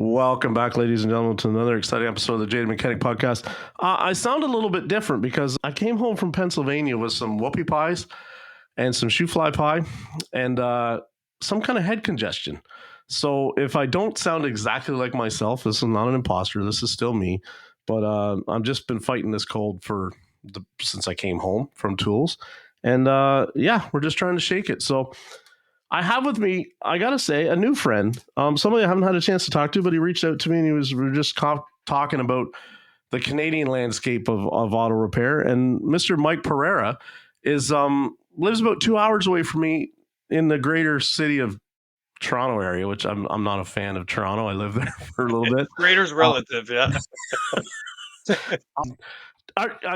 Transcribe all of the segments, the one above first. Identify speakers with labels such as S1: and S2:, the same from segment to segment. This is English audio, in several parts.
S1: Welcome back, ladies and gentlemen, to another exciting episode of the Jaded Mechanic Podcast. I sound a little bit different because I came home from Pennsylvania with some whoopie pies and some shoe fly pie and some kind of head congestion. So if I don't sound exactly like myself, this is not an imposter. This is still me. But I've just been fighting this cold since I came home from Tools. And we're just trying to shake it. So I have with me, I gotta say, a new friend, somebody I haven't had a chance to talk to, but he reached out to me and we were just talking about the Canadian landscape of auto repair. And Mr. Mike Pereira is lives about 2 hours away from me in the greater city of Toronto area, which I'm not a fan of Toronto. I lived there for a little bit.
S2: Greater's relative, yeah.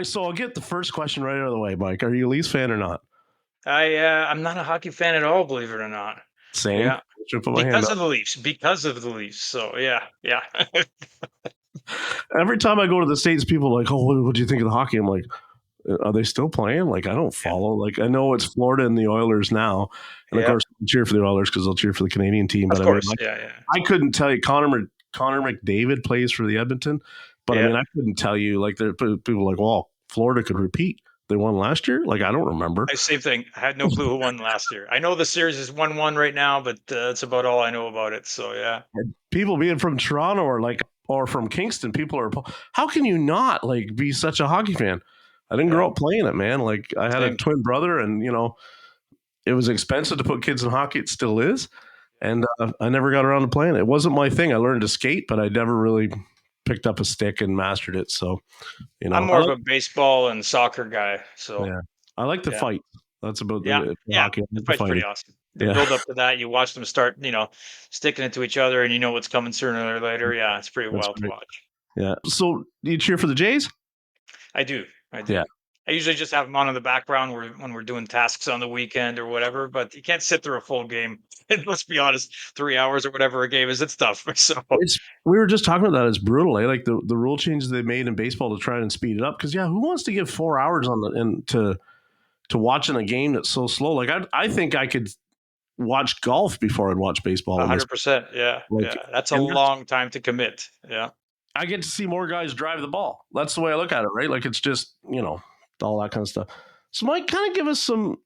S1: So I'll get the first question right out of the way, Mike. Are you a Leafs fan or not?
S2: I'm not a hockey fan at all, believe it or not.
S1: Same.
S2: Yeah.
S1: Should put my hand
S2: Because
S1: up.
S2: of the Leafs. Because of the Leafs. So yeah.
S1: Every time I go to the States, people are like, oh, what do you think of the hockey? I'm like, are they still playing? Like, I don't follow. Like, I know it's Florida and the Oilers now. And of course, I'll cheer for the Oilers because I'll cheer for the Canadian team. But
S2: Of course,
S1: I couldn't tell you. Connor McDavid plays for the Edmonton. But I mean, I couldn't tell you. Like, people are like, well, Florida could repeat. They won last year? Like, I don't remember.
S2: Same thing. I had no clue who won last year. I know the series is 1-1 right now, but that's about all I know about it. So, yeah.
S1: People being from Toronto or from Kingston, people are, how can you not, like, be such a hockey fan? I didn't grow up playing it, man. Like, I had a twin brother, and, you know, it was expensive to put kids in hockey. It still is. And I never got around to playing it. It wasn't my thing. I learned to skate, but I never really picked up a stick and mastered it. So, you know,
S2: I'm more of a baseball and soccer guy. So,
S1: yeah, I like the fight. That's about
S2: the
S1: hockey.
S2: The fight's pretty awesome. They build up to that. You watch them start, sticking it to each other, and you know what's coming sooner or later. Yeah, it's pretty wild to watch.
S1: Yeah. So, do you cheer for the Jays?
S2: I do.
S1: Yeah.
S2: I usually just have them on in the background when we're doing tasks on the weekend or whatever, but you can't sit through a full game. Let's be honest, 3 hours or whatever a game is, it's tough. So
S1: we were just talking about that. It's brutal, eh? Like the rule changes they made in baseball to try and speed it up. Because who wants to give 4 hours to watching a game that's so slow? Like I think I could watch golf before I'd watch baseball.
S2: 100%. Yeah. That's a long time to commit. Yeah.
S1: I get to see more guys drive the ball. That's the way I look at it, right? Like it's just, all that kind of stuff. So Mike, kind of give us an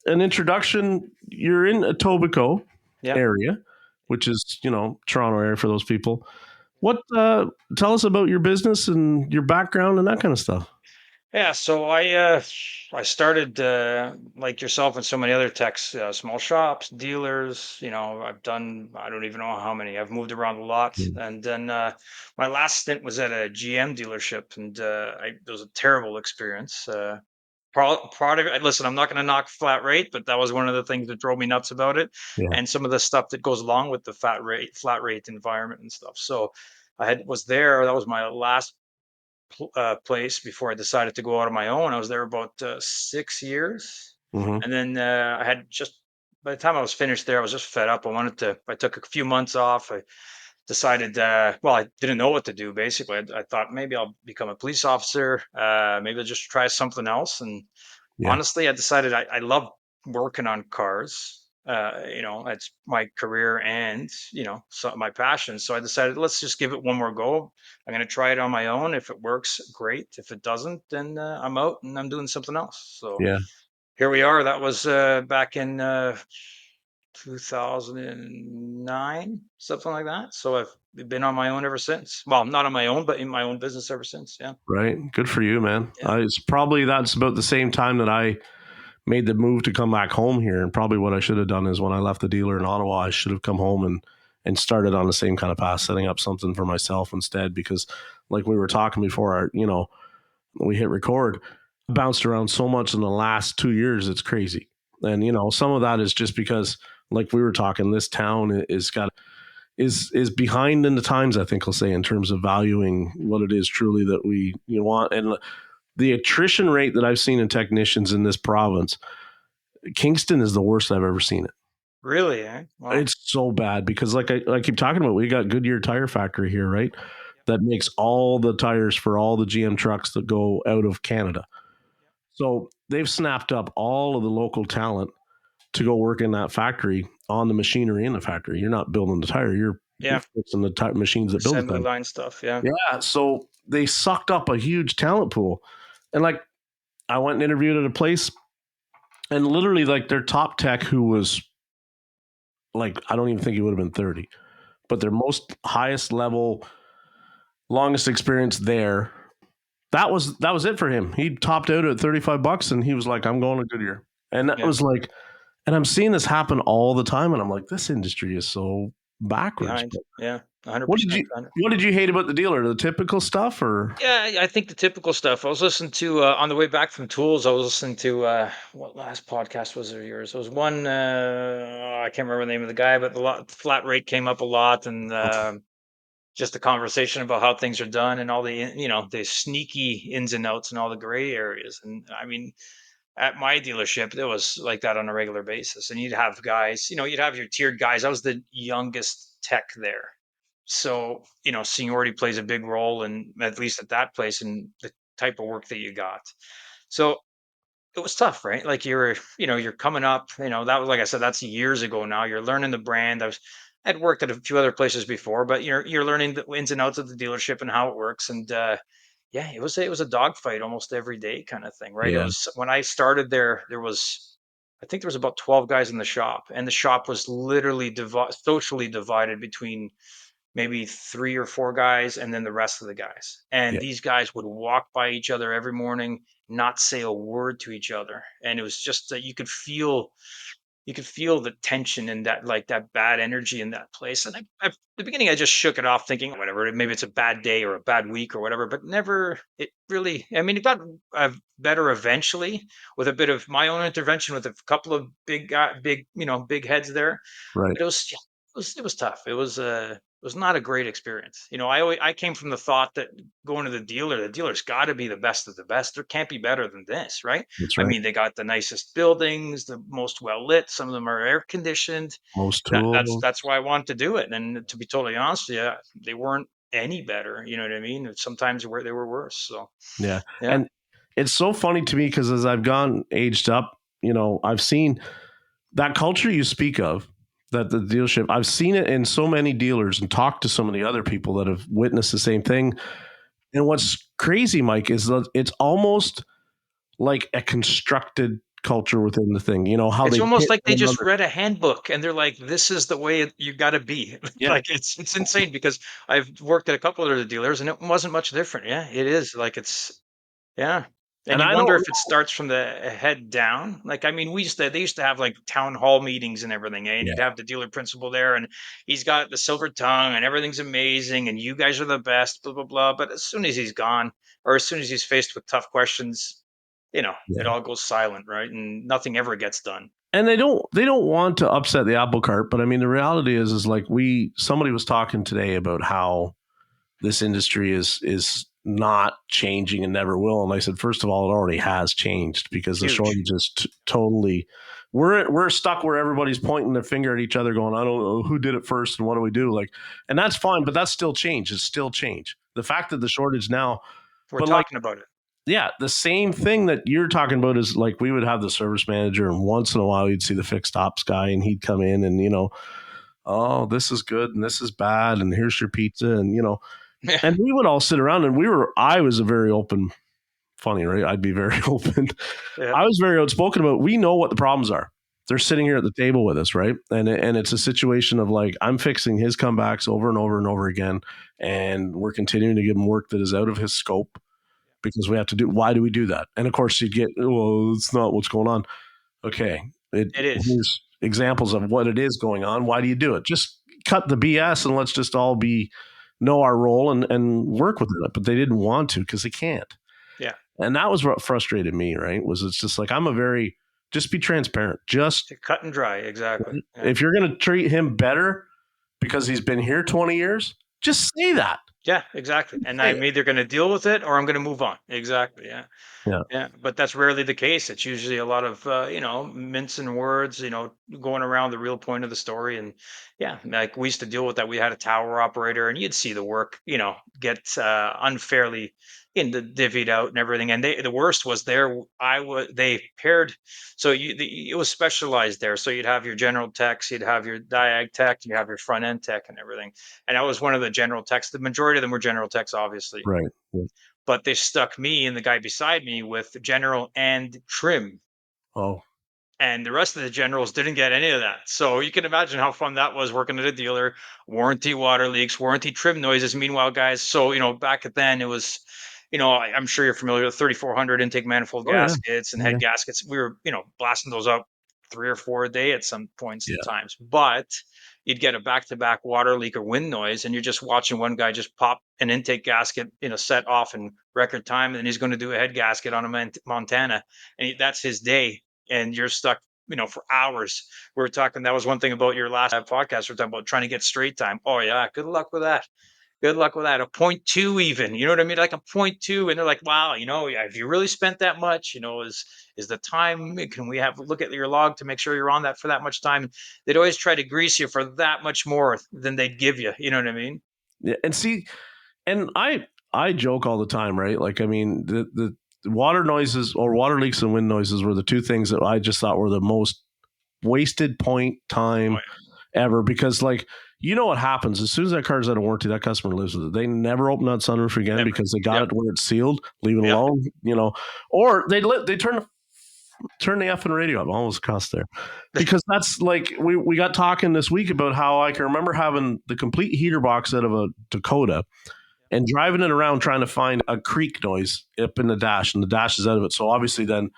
S1: introduction. You're in Etobicoke area, which is, Toronto area for those people. What, tell us about your business and your background and that kind of stuff.
S2: Yeah, so I started like yourself and so many other techs, small shops, dealers. I've done I don't even know how many. I've moved around a lot, and then my last stint was at a GM dealership, and it was a terrible experience. Listen, I'm not going to knock flat rate, but that was one of the things that drove me nuts about it, and some of the stuff that goes along with the flat rate environment and stuff. So was there. That was my last place before I decided to go out on my own. I was there about 6 years. And then I had by the time I was finished there, I was just fed up. I took a few months off. I decided, I didn't know what to do. Basically, I thought maybe I'll become a police officer. Maybe I'll just try something else. And honestly, I decided I love working on cars. It's my career and, my passion. So I decided, let's just give it one more go. I'm going to try it on my own. If it works, great. If it doesn't, then I'm out and I'm doing something else. So here we are. That was back in 2009, something like that. So I've been on my own ever since. Well, not on my own, but in my own business ever since. Yeah.
S1: Right. Good for you, man. That's about the same time that I made the move to come back home here. And probably what I should have done is when I left the dealer in Ottawa, I should have come home and started on the same kind of path, setting up something for myself instead. Because like we were talking before, we hit record, bounced around so much in the last 2 years. It's crazy. And, some of that is just because, like we were talking, this town is behind in the times, I think I'll say, in terms of valuing what it is truly that we want. And the attrition rate that I've seen in technicians in this province, Kingston is the worst I've ever seen it.
S2: Really? Eh?
S1: Wow. It's so bad because like I keep talking about, we got Goodyear Tire Factory here, right? That makes all the tires for all the GM trucks that go out of Canada. So they've snapped up all of the local talent to go work in that factory on the machinery in the factory. You're not building the tire, you're
S2: Yeah.
S1: fixing the type machines that builds
S2: Assembly
S1: them.
S2: line stuff. Yeah.
S1: Yeah, so they sucked up a huge talent pool, and like I went and interviewed at a place, and literally like their top tech, who was like I don't even think he would have been 30, but their most highest level, longest experience there. That was it for him. He topped out at $35, and he was like, "I'm going to Goodyear," and that
S2: Yeah.
S1: was like, and I'm seeing this happen all the time, and I'm like, this industry is so backwards.
S2: Behind.
S1: But
S2: Yeah.
S1: what did
S2: 100%.
S1: you what did you hate about the dealer? The typical stuff, or
S2: Yeah, I think the typical stuff. I was listening to on the way back from Tools. I was listening to what last podcast was of yours? It was one. I can't remember the name of the guy, but flat rate came up a lot, and just the conversation about how things are done and all the the sneaky ins and outs and all the gray areas. And I mean, at my dealership, it was like that on a regular basis. And you'd have guys, you'd have your tiered guys. I was the youngest tech there. So, seniority plays a big role in, at least at that place, and the type of work that you got. So it was tough, right? Like you're coming up, that was, like I said, that's years ago now. You're learning the brand. I'd worked at a few other places before, but you're learning the ins and outs of the dealership and how it works. And yeah, it was a dogfight almost every day kind of thing, right? It
S1: yeah,
S2: was when I started there, I think there was about 12 guys in the shop, and the shop was literally socially divided between maybe 3 or 4 guys and then the rest of the guys. And
S1: yeah,
S2: these guys would walk by each other every morning, not say a word to each other. And it was just that you could feel the tension and that, like, that bad energy in that place. And at the beginning, I just shook it off, thinking, whatever, maybe it's a bad day or a bad week or whatever. But never, it really. I mean, it got better eventually with a bit of my own intervention with a couple of big heads there.
S1: right.
S2: But it was tough. It was not a great experience. I came from the thought that going to the dealer's got to be the best of the best. There can't be better than this, right?
S1: That's
S2: I
S1: right.
S2: mean, they got the nicest buildings, the most well lit. Some of them are air conditioned.
S1: Most
S2: That's
S1: tools.
S2: that's why I wanted to do it. And to be totally honest with you, they weren't any better. You know what I mean? Sometimes where they were worse. So
S1: Yeah,
S2: yeah,
S1: and it's so funny to me because as I've gone aged up, I've seen that culture you speak of, that the dealership. I've seen it in so many dealers and talked to so many other people that have witnessed the same thing. And what's crazy, Mike, is that it's almost like a constructed culture within the thing. You know how
S2: it's
S1: they
S2: almost
S1: hit
S2: like they
S1: one
S2: just
S1: another.
S2: read a handbook and they're like, "This is the way you got to be."
S1: Yeah,
S2: Like it's insane because I've worked at a couple of other dealers and it wasn't much different. Yeah, it is like yeah. And
S1: and
S2: you
S1: I don't
S2: wonder if it
S1: know.
S2: starts from the head down. Like, I mean, they used to have like town hall meetings and everything, and
S1: Yeah,
S2: you'd have the dealer principal there, and he's got the silver tongue, and everything's amazing, and you guys are the best, blah blah blah. But as soon as he's gone, or as soon as he's faced with tough questions, it
S1: yeah.
S2: all goes silent, right? And nothing ever gets done.
S1: And they don't want to upset the apple cart, but I mean the reality is like somebody was talking today about how this industry is not changing and never will. And I said, first of all, it already has changed because the
S2: Huge.
S1: shortage is totally. We're stuck where everybody's pointing their finger at each other, going, "I don't know who did it first and what do we do?" Like, and that's fine, but that's still change. It's still change. The fact that the shortage now,
S2: We're
S1: but like,
S2: talking about it.
S1: yeah, the same thing that you're talking about is like we would have the service manager, and once in a while you'd see the fixed ops guy, and he'd come in and oh, this is good and this is bad, and here's your pizza, and
S2: Yeah.
S1: and we would all sit around and I was a very open, funny, right? I'd be very open.
S2: Yeah.
S1: I was very outspoken about, we know what the problems are. They're sitting here at the table with us, right? And it's a situation of like, I'm fixing his comebacks over and over and over again. And we're continuing to give him work that is out of his scope because we have to why do we do that? And of course you'd get, well, it's not what's going on. Okay.
S2: It is.
S1: Here's examples of what it is going on. Why do you do it? Just cut the BS and let's just all know our role and work within it. But they didn't want to because they can't.
S2: Yeah.
S1: And that was what frustrated me, right? Was it's just like, just be transparent. Just
S2: To cut and dry. Exactly. Yeah.
S1: if you're going to treat him better because he's been here 20 years, just say that.
S2: Yeah, exactly. And
S1: Say
S2: I'm
S1: it.
S2: either going to deal with it or I'm going to move on. Exactly. Yeah.
S1: Yeah.
S2: Yeah, but that's rarely the case. It's usually a lot of mincing words, going around the real point of the story. And yeah, like we used to deal with that. We had a tower operator, and you'd see the work, get unfairly divvied out and everything. And the worst was there. They paired, so it was specialized there. So you'd have your general techs, you'd have your diag tech, you have your front end tech, and everything. And I was one of the general techs. The majority of them were general techs, obviously,
S1: Right. Yeah.
S2: but they stuck me and the guy beside me with general and trim.
S1: Oh,
S2: And the rest of the generals didn't get any of that. So you can imagine how fun that was working at a dealer, warranty water leaks, warranty trim noises. Meanwhile, guys, so, back then it was, I'm sure you're familiar with 3400 intake manifold
S1: oh yeah.
S2: gaskets and
S1: Yeah.
S2: head gaskets. We were, blasting those up 3 or 4 a day at some points in
S1: Yeah.
S2: times. But you'd get a back-to-back water leak or wind noise, and you're just watching one guy just pop an intake gasket, set off in record time, and then he's going to do a head gasket on a Montana, and that's his day, and you're stuck, for hours. We were talking. That was one thing about your last podcast. We're talking about trying to get straight time. Oh yeah, good luck with that. Good luck with that. A 0.2 even. You know what I mean? Like a 0.2, and they're like, wow, have you really spent that much? Is the time? Can we have look at your log to make sure you're on that for that much time? They'd always try to grease you for that much more than they'd give you. You know what I mean?
S1: Yeah. And see, and I joke all the time, right? Like, I mean, the water noises or water leaks and wind noises were the two things that I just thought were the most wasted point time ever, because like, what happens as soon as that car's out of warranty, that customer lives with it. They never open that sunroof again
S2: Never.
S1: because they got
S2: Yep.
S1: it where it's sealed, leave it
S2: Yep.
S1: alone, or they turn the effing radio up, almost cussed there, because that's like, we got talking this week about how I can remember having the complete heater box out of a Dakota and driving it around trying to find a creak noise up in the dash, and the dash is out of it. So obviously then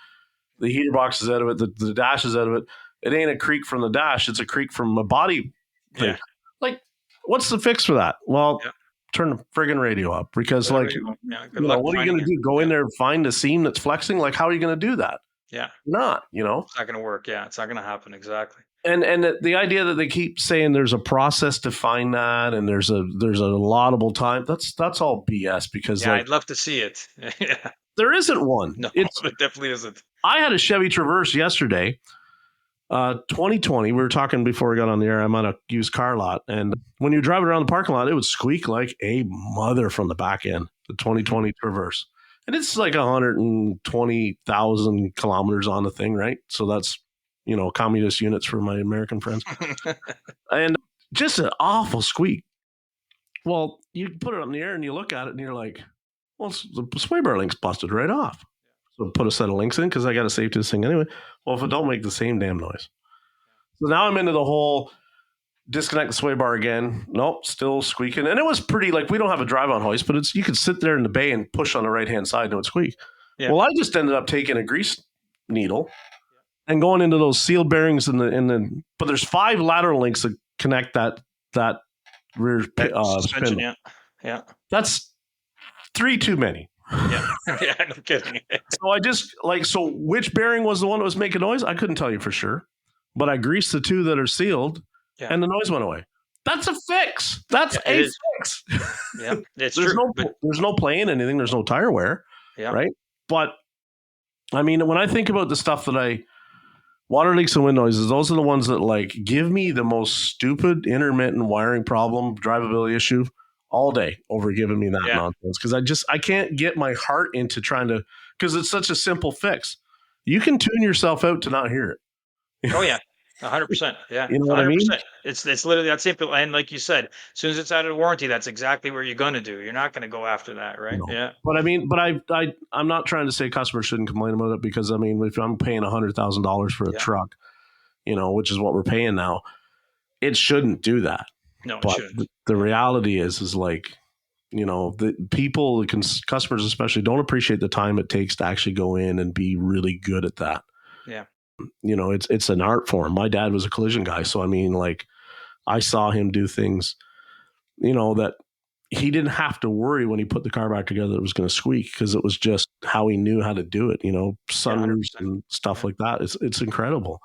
S1: the heater box is out of it, the dash is out of it. It ain't a creak from the dash, it's a creak from a body thing.
S2: Yeah.
S1: Like, what's the fix for that? Well,
S2: Yeah.
S1: turn the friggin' radio up, because
S2: There
S1: like,
S2: you go. Yeah. Good luck
S1: what are you
S2: finding
S1: going to
S2: it.
S1: do? Go in there and find a seam that's flexing? Like, how are you going to do that?
S2: Yeah.
S1: Not,
S2: It's not going to work. Yeah. It's not going to happen. Exactly.
S1: and the idea that they keep saying there's a process to find that, and there's a laudable time, that's all BS, because
S2: Yeah.
S1: like,
S2: I'd love to see it. Yeah.
S1: there isn't one.
S2: No,
S1: It's
S2: it definitely isn't.
S1: I had a Chevy Traverse yesterday, 2020. We were talking before we got on the air. I'm on a used car lot, and when you drive around the parking lot, it would squeak like a mother from the back end. The 2020 Traverse, and it's like 120,000 kilometers on the thing, right? So that's communist units for my American friends, and just an awful squeak. Well, you put it up in the air and you look at it, and you're like, well, the sway bar link's busted right off. So put a set of links in because I got to safety this thing anyway. Well, if it don't make the same damn noise. So now I'm into the whole disconnect the sway bar again. Nope, still squeaking. And it was pretty, like, we don't have a drive-on hoist, but you could sit there in the bay and push on the right-hand side and it would squeak. Yeah. Well, I just ended up taking a grease needle and going into those sealed bearings but there's 5 lateral links that connect that rear
S2: suspension.
S1: spindle.
S2: Yeah.
S1: That's 3 too many.
S2: Yeah. Yeah, no kidding.
S1: So I just so which bearing was the one that was making noise? I couldn't tell you for sure, but I greased the 2 that are sealed, and the noise went away. That's a fix. That's a fix.
S2: Yeah, it's
S1: there's
S2: true.
S1: There's no playing anything. There's no tire wear.
S2: Yeah.
S1: Right. But I mean, when I think about the stuff that water leaks and wind noises, those are the ones that like give me the most stupid intermittent wiring problem, drivability issue all day over giving me that nonsense, because I can't get my heart into trying to, because it's such a simple fix. You can tune yourself out to not hear it.
S2: Oh yeah, 100%. Yeah,
S1: you know what 100%. I mean?
S2: It's literally that simple. And like you said, as soon as it's out of warranty, that's exactly what you're going to do. You're not going to go after that, right?
S1: No.
S2: Yeah.
S1: But I mean, I'm not trying to say customers shouldn't complain about it, because I mean, if I'm paying $100,000 for a truck, which is what we're paying now, it shouldn't do that.
S2: No,
S1: but
S2: it shouldn't.
S1: The reality is like, the people, customers especially, don't appreciate the time it takes to actually go in and be really good at that.
S2: Yeah.
S1: It's an art form. My dad was a collision guy. So, I mean, like, I saw him do things, that he didn't have to worry when he put the car back together that it was going to squeak, because it was just how he knew how to do it, sunroofs and stuff like that. It's incredible.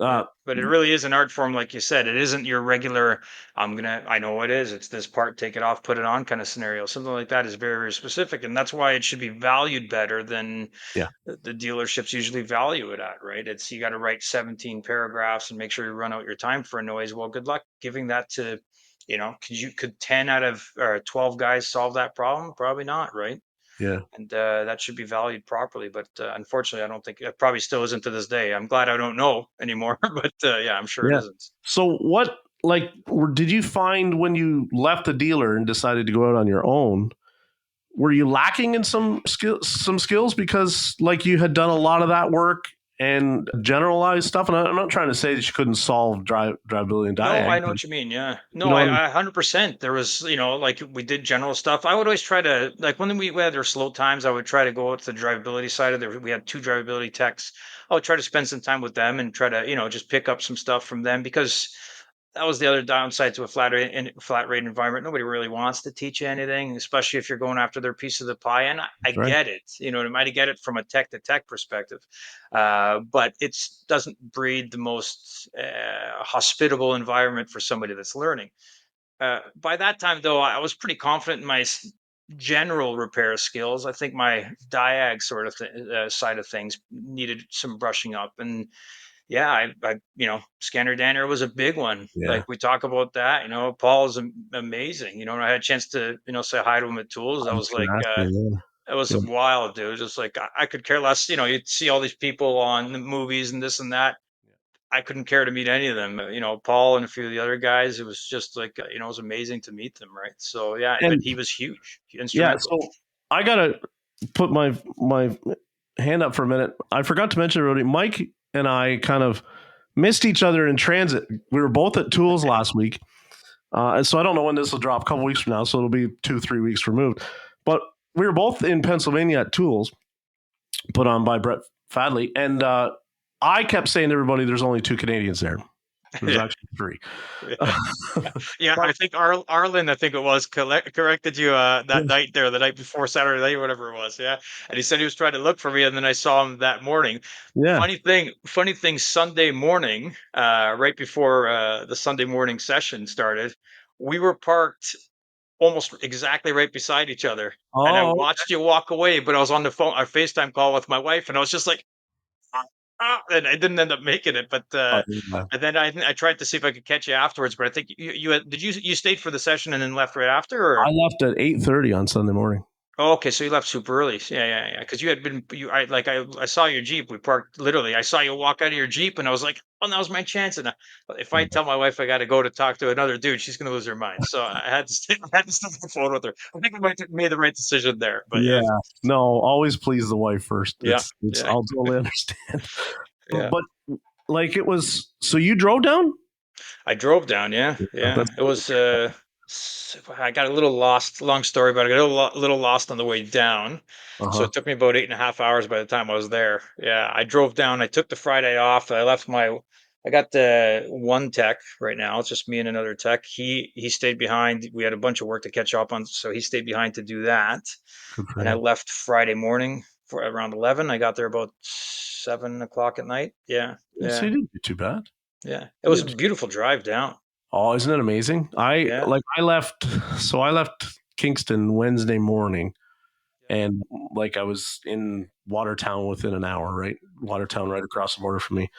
S1: Uh,
S2: But it really is an art form, like you said. It isn't your regular, I know what it is. It's this part, take it off, put it on kind of scenario. Something like that is very, very specific. And that's why it should be valued better than
S1: yeah,
S2: the dealerships usually value it at, right? It's you got to write 17 paragraphs and make sure you run out your time for a noise. Well, good luck giving that to, could 10 out of or 12 guys solve that problem? Probably not, right?
S1: yeah,
S2: And that should be valued properly. But unfortunately, I don't think it probably still isn't to this day. I'm glad I don't know anymore, but yeah, I'm sure it
S1: yeah.
S2: isn't.
S1: So what, like, did you find when you left the dealer and decided to go out on your own? Were you lacking in some skills because like you had done a lot of that work and generalized stuff? And I'm not trying to say that you couldn't solve drivability and
S2: No,
S1: Diag,
S2: I know
S1: but
S2: what you mean. Yeah.
S1: you
S2: No,
S1: know what
S2: I 100%. There was, like we did general stuff. I would always try to, like when we had our slow times, I would try to go out to the drivability side of it. We had two drivability techs. I would try to spend some time with them and try to, just pick up some stuff from them because that was the other downside to a flat rate environment. Nobody really wants to teach you anything, especially if you're going after their piece of the pie. And I
S1: That's right.
S2: get it. I might get it from a tech to tech perspective, but it doesn't breed the most hospitable environment for somebody that's learning. By that time, though, I was pretty confident in my general repair skills. I think my diag sort of side of things needed some brushing up, and yeah, Scanner Danner was a big one.
S1: Yeah.
S2: Like we talk about that, Paul is amazing. I had a chance to, say hi to him at Tools.
S1: I
S2: That
S1: was
S2: was
S1: going
S2: like,
S1: to ask you.
S2: it was
S1: Yeah.
S2: wild, dude. Just like I could care less. You'd see all these people on the movies and this and that. I couldn't care to meet any of them. Paul and a few of the other guys. It was just like it was amazing to meet them, right? So yeah, but
S1: And
S2: he was huge,
S1: yeah,
S2: instrumental.
S1: so I gotta put my hand up for a minute. I forgot to mention, Rody, Mike and I kind of missed each other in transit. We were both at Tools last week. And so I don't know when this will drop, a couple weeks from now, so it'll be 2-3 weeks removed. But we were both in Pennsylvania at Tools, put on by Brett Fadley, and I kept saying to everybody, "There's only 2 Canadians there." There's
S2: Yeah.
S1: actually 3.
S2: Yeah. Yeah, I think Arlen, I think it was, corrected you that night there, the night before Saturday night, whatever it was. Yeah, and he said he was trying to look for me, and then I saw him that morning.
S1: Yeah.
S2: Funny thing. Sunday morning, right before the Sunday morning session started, we were parked almost exactly right beside each other, and I
S1: Oh,
S2: watched you walk away. But I was on the phone, a FaceTime call with my wife, and I was just like, and I didn't end up making it, but
S1: yeah.
S2: and then I tried to see if I could catch you afterwards, but I think you stayed for the session and then left right after,
S1: I
S2: or?
S1: left at 8:30 on Sunday morning.
S2: Oh, okay, so you left super early. Yeah, yeah, yeah. Because you had been I saw your Jeep. We parked literally. I saw you walk out of your Jeep, and I was like, "Oh, that was my chance." And if I tell my wife I got to go to talk to another dude, she's gonna lose her mind. So I had to stay. I had to stay on the phone with her. I think I might have made the right decision there. But
S1: Yeah.
S2: yeah,
S1: No, always please the wife first.
S2: yeah,
S1: It's
S2: yeah,
S1: I'll totally understand.
S2: yeah.
S1: But like it was so you drove down?
S2: I drove down, yeah, yeah.
S1: That's
S2: It was, I got a little lost, long story, but I got a little lost on the way down. So
S1: uh-huh.
S2: it took me about 8.5 hours by the time I was there. Yeah, I drove down. I took the Friday off. I got the one tech right now. It's just me and another tech. He stayed behind. We had a bunch of work to catch up on, so he stayed behind to do that.
S1: Good for
S2: And I
S1: him.
S2: left Friday morning for around 11. I got there about 7 o'clock at night. Yeah,
S1: Yeah, so
S2: yeah,
S1: you didn't do too bad.
S2: yeah. It
S1: You
S2: was a
S1: didn't-
S2: beautiful drive down.
S1: Oh, isn't it amazing?
S2: Yeah.
S1: I left Kingston Wednesday morning and like I was in Watertown within an hour, right? Watertown right across the border from me.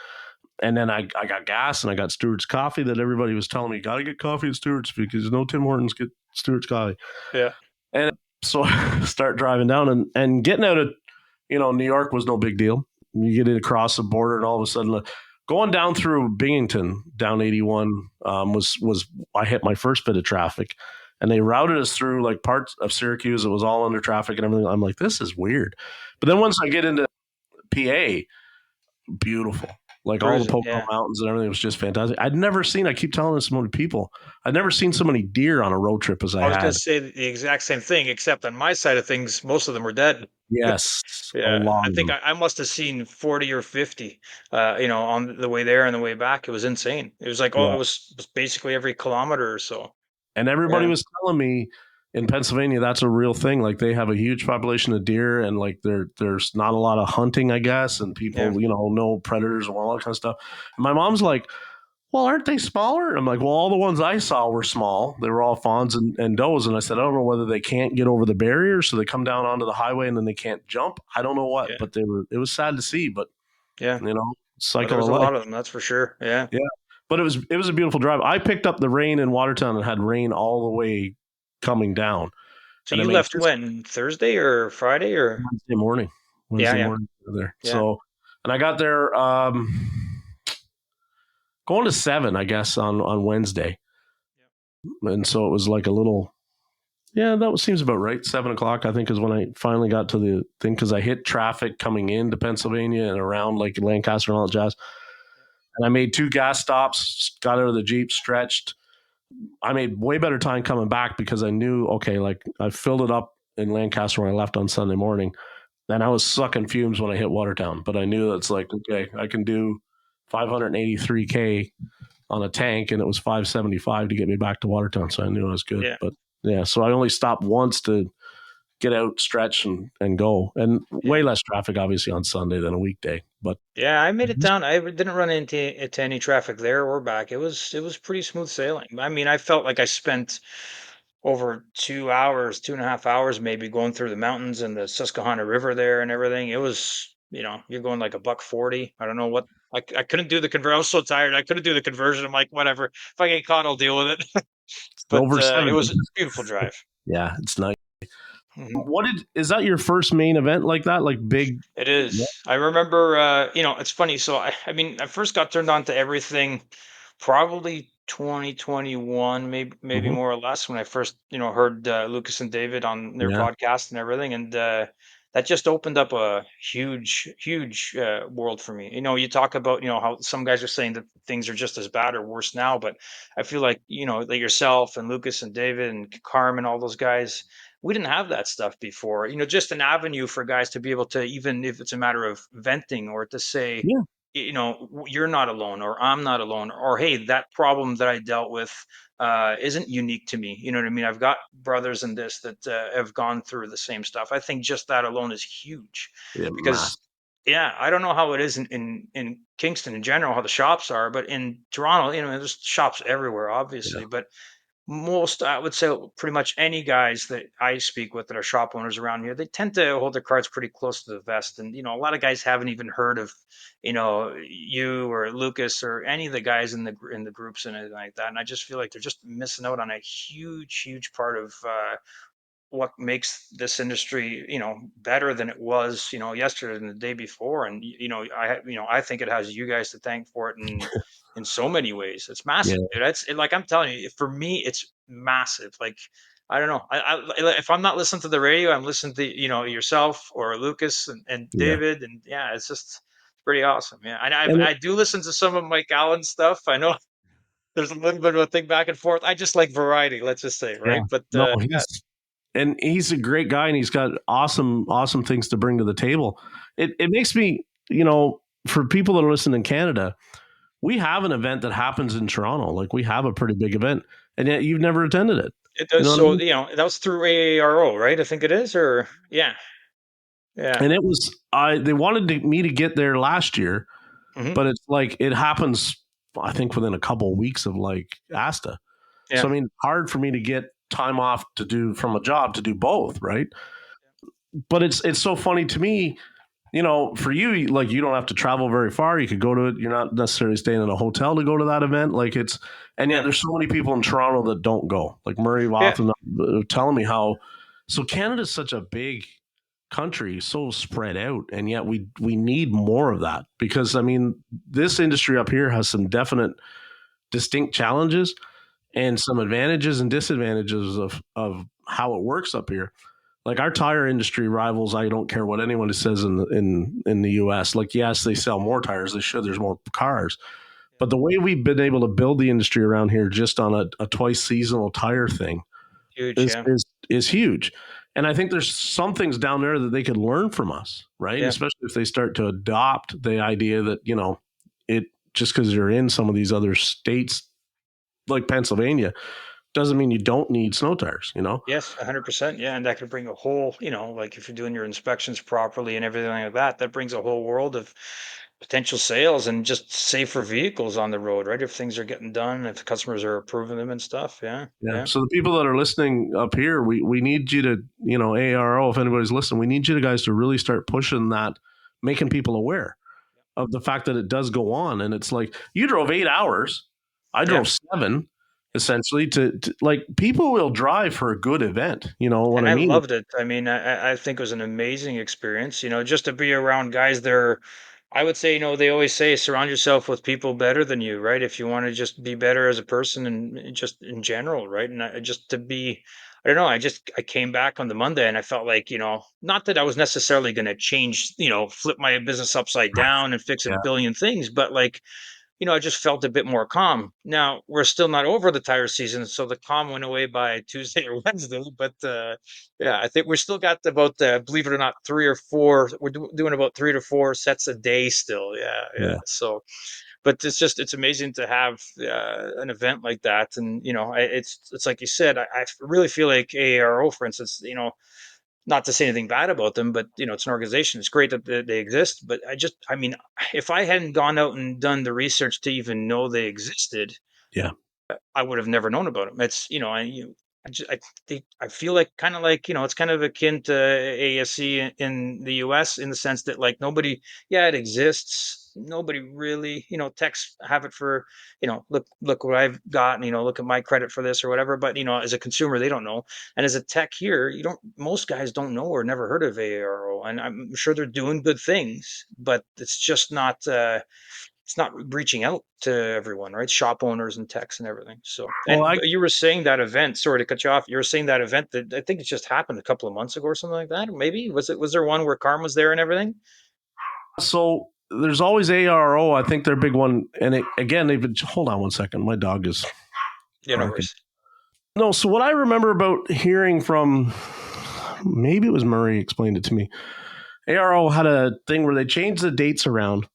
S1: And then I got gas and I got Stewart's coffee that everybody was telling me, got to get coffee at Stewart's because no Tim Hortons, get Stewart's coffee.
S2: Yeah.
S1: And so I start driving down and getting out of, New York was no big deal. You get it across the border and all of a sudden going down through Binghamton down 81 was I hit my first bit of traffic and they routed us through like parts of Syracuse. It was all under traffic and everything. I'm like, this is weird. But then once I get into PA, beautiful. Like all the
S2: Cruising,
S1: Pocono
S2: yeah.
S1: Mountains and everything was just fantastic. I keep telling this to so many people, I'd never seen so many deer on a road trip as I
S2: I was gonna
S1: had.
S2: say the exact same thing, except on my side of things, most of them were dead.
S1: Yes, a
S2: Yeah,
S1: lot
S2: I
S1: of
S2: think
S1: them.
S2: I must have seen 40 or 50, on the way there and the way back. It was insane. It was like, oh,
S1: Yeah.
S2: it was basically every kilometer or so.
S1: And everybody
S2: Yeah.
S1: was telling me in Pennsylvania, that's a real thing. Like they have a huge population of deer, and like there's not a lot of hunting, I guess, and
S2: Yeah.
S1: people, know predators and all that kind of stuff. And my mom's like, well, aren't they smaller? I'm like, well, all the ones I saw were small. They were all fawns and does. And I said, I don't know whether they can't get over the barrier, so they come down onto the highway and then they can't jump. I don't know what,
S2: Yeah.
S1: but it was sad to see, but
S2: Yeah. Well, there
S1: cycle
S2: was
S1: of
S2: a
S1: life.
S2: lot of them, that's for sure. Yeah.
S1: Yeah. But it was a beautiful drive. I picked up the rain in Watertown and had rain all the way coming down.
S2: So
S1: And I
S2: you
S1: made
S2: left when? Thursday or Friday or?
S1: Wednesday morning.
S2: Yeah,
S1: Wednesday
S2: yeah,
S1: morning there.
S2: yeah.
S1: So, and I got there going to 7, I guess, on Wednesday. And so it was like a little, yeah, seems about right. 7 o'clock, I think, is when I finally got to the thing, because I hit traffic coming into Pennsylvania and around like Lancaster and all that jazz. And I made 2 gas stops, got out of the Jeep, stretched. I made way better time coming back because I knew, okay, like I filled it up in Lancaster when I left on Sunday morning. Then I was sucking fumes when I hit Watertown, but I knew that's like, okay, I can do 583K on a tank, and it was 575 to get me back to Watertown. So I knew I was good.
S2: Yeah.
S1: But yeah, so I only stopped once to get out, stretch, and go. And way less traffic, obviously, on Sunday than a weekday. But
S2: Yeah, I made it down. I didn't run into any traffic there or back. It was pretty smooth sailing. I mean, I felt like I spent over 2 hours, 2.5 hours, maybe going through the mountains and the Susquehanna River there and everything. It was, you're going like a buck 40. I don't know what. I couldn't do the convert. I was so tired. I couldn't do the conversion. I'm like, whatever. If I get caught, I'll deal with it. But
S1: over
S2: it
S1: 70.
S2: was a beautiful drive.
S1: Yeah, it's nice.
S2: Mhm.
S1: Is that your first main event like that? Like big?
S2: It
S1: Yeah.
S2: is. I remember, it's funny. So I mean, I first got turned on to everything probably 2021, maybe
S1: Mhm.
S2: more or less, when I first, heard Lucas and David on their
S1: Yeah.
S2: podcast and everything, and that just opened up a huge, huge world for me. You talk about, how some guys are saying that things are just as bad or worse now, but I feel like, like yourself and Lucas and David and Carmen, all those guys, we didn't have that stuff before. Just an avenue for guys to be able to, even if it's a matter of venting or to say,
S1: Yeah.
S2: you're not alone, or I'm not alone, or hey, that problem that I dealt with isn't unique to me. You know what I mean? I've got brothers in this that have gone through the same stuff. I think just that alone is huge,
S1: Yeah.
S2: because yeah, I don't know how it is in Kingston in general, how the shops are, but in Toronto, there's shops everywhere,
S1: Yeah.
S2: obviously, but most, I would say, pretty much any guys that I speak with that are shop owners around here, they tend to hold their cards pretty close to the vest. And, a lot of guys haven't even heard of, you or Lucas or any of the guys in the groups and anything like that. And I just feel like they're just missing out on a huge, huge part of what makes this industry, better than it was, yesterday and the day before. And I think it has you guys to thank for it, in so many ways. It's
S1: Yeah.
S2: massive, dude. Like I'm telling you, for me, it's massive. Like, I don't know. If I'm not listening to the radio, I'm listening to, yourself or Lucas and
S1: Yeah.
S2: David, and yeah, it's just pretty awesome. Yeah, and
S1: And
S2: I do listen to some of Mike Allen's stuff. I know there's a little bit of a thing back and forth. I just like variety, let's just say,
S1: yeah,
S2: right? But
S1: no,
S2: yeah,
S1: he's a great guy, and he's got awesome things to bring to the table. It makes me, for people that are listening in Canada, we have an event that happens in Toronto. Like we have a pretty big event, and yet you've never attended it.
S2: it
S1: You
S2: does.
S1: know what I
S2: So,
S1: mean?
S2: that was through AARO, right? I think it is, or yeah, yeah.
S1: And it was they wanted me to get there last year,
S2: Hmm.
S1: but it's like it happens, I think, within a couple of weeks of like ASTA. So
S2: Yeah.
S1: I mean, hard for me to get time off to do from a job to do both, right? But it's so funny to me, for you, like you don't have to travel very far. You could go to it. You're not necessarily staying in a hotel to go to that event. Like and yet
S2: Yeah.
S1: there's so many people in Toronto that don't go. Like Murray
S2: Yeah.
S1: Roth and telling me how. So Canada's such a big country, so spread out, and yet we need more of that, because I mean this industry up here has some definite distinct challenges and some advantages and disadvantages of how it works up here. Like our tire industry rivals, I don't care what anyone says in the US. Like yes, they sell more tires, they should, there's more cars. But the way we've been able to build the industry around here just on a twice seasonal tire thing
S2: Huge.
S1: is
S2: Yeah.
S1: is huge. And I think there's some things down there that they could learn from us, right? And
S2: Yeah.
S1: especially if they start to adopt the idea that, it just because you're in some of these other states like Pennsylvania, doesn't mean you don't need snow tires, you know?
S2: Yes, 100%. Yeah, and that could bring a whole, like if you're doing your inspections properly and everything like that, that brings a whole world of potential sales and just safer vehicles on the road, right? If things are getting done, if customers are approving them and stuff. Yeah,
S1: Yeah.
S2: yeah,
S1: So the people that are listening up here, we need you to, AARO, if anybody's listening, we need you guys to really start pushing that, making people aware of the fact that it does go on. And it's like, you drove 8 hours. I
S2: yeah.
S1: drove 7, essentially, to like, people will drive for a good event. You know what
S2: And
S1: I
S2: I
S1: mean?
S2: loved it. I mean, I think it was an amazing experience, just to be around guys there. I would say, they always say surround yourself with people better than you, right? If you want to just be better as a person and just in general, right? And just to be, I don't know, I came back on the Monday and I felt like, not that I was necessarily going to change, flip my business upside down and fix a
S1: Yeah.
S2: billion things, but like, I just felt a bit more calm. Now we're still not over the tire season, so the calm went away by Tuesday or Wednesday. But yeah, I think we still got about, believe it or not, 3 or 4. We're doing about 3 to 4 sets a day still. Yeah, yeah.
S1: Yeah.
S2: So, but it's amazing to have an event like that, and it's like you said. I really feel like AARO, for instance, not to say anything bad about them, but it's an organization. It's great that they exist, but I mean, if I hadn't gone out and done the research to even know they existed,
S1: Yeah.
S2: I would have never known about them. It's I think I feel like kind of like it's kind of akin to ASC in the US in the sense that like nobody, yeah, it exists. Nobody really, techs have it for, look what I've got, and look at my credit for this or whatever. But as a consumer, they don't know, and as a tech here, you don't. Most guys don't know or never heard of AARO, and I'm sure they're doing good things, but it's just not. It's not reaching out to everyone, right? Shop owners and techs and everything. So,
S1: Well,
S2: and you were saying that event, sorry to cut you off. You were saying that event that I think it just happened a couple of months ago or something like that. Maybe was there one where Carm was there and everything?
S1: so there's always ARO. I think their big one. And again, they've been, hold on one second. My dog is
S2: Yeah, no
S1: barking.
S2: worries.
S1: No, so what I remember about hearing from, maybe it was Murray explained it to me. ARO had a thing where they changed the dates around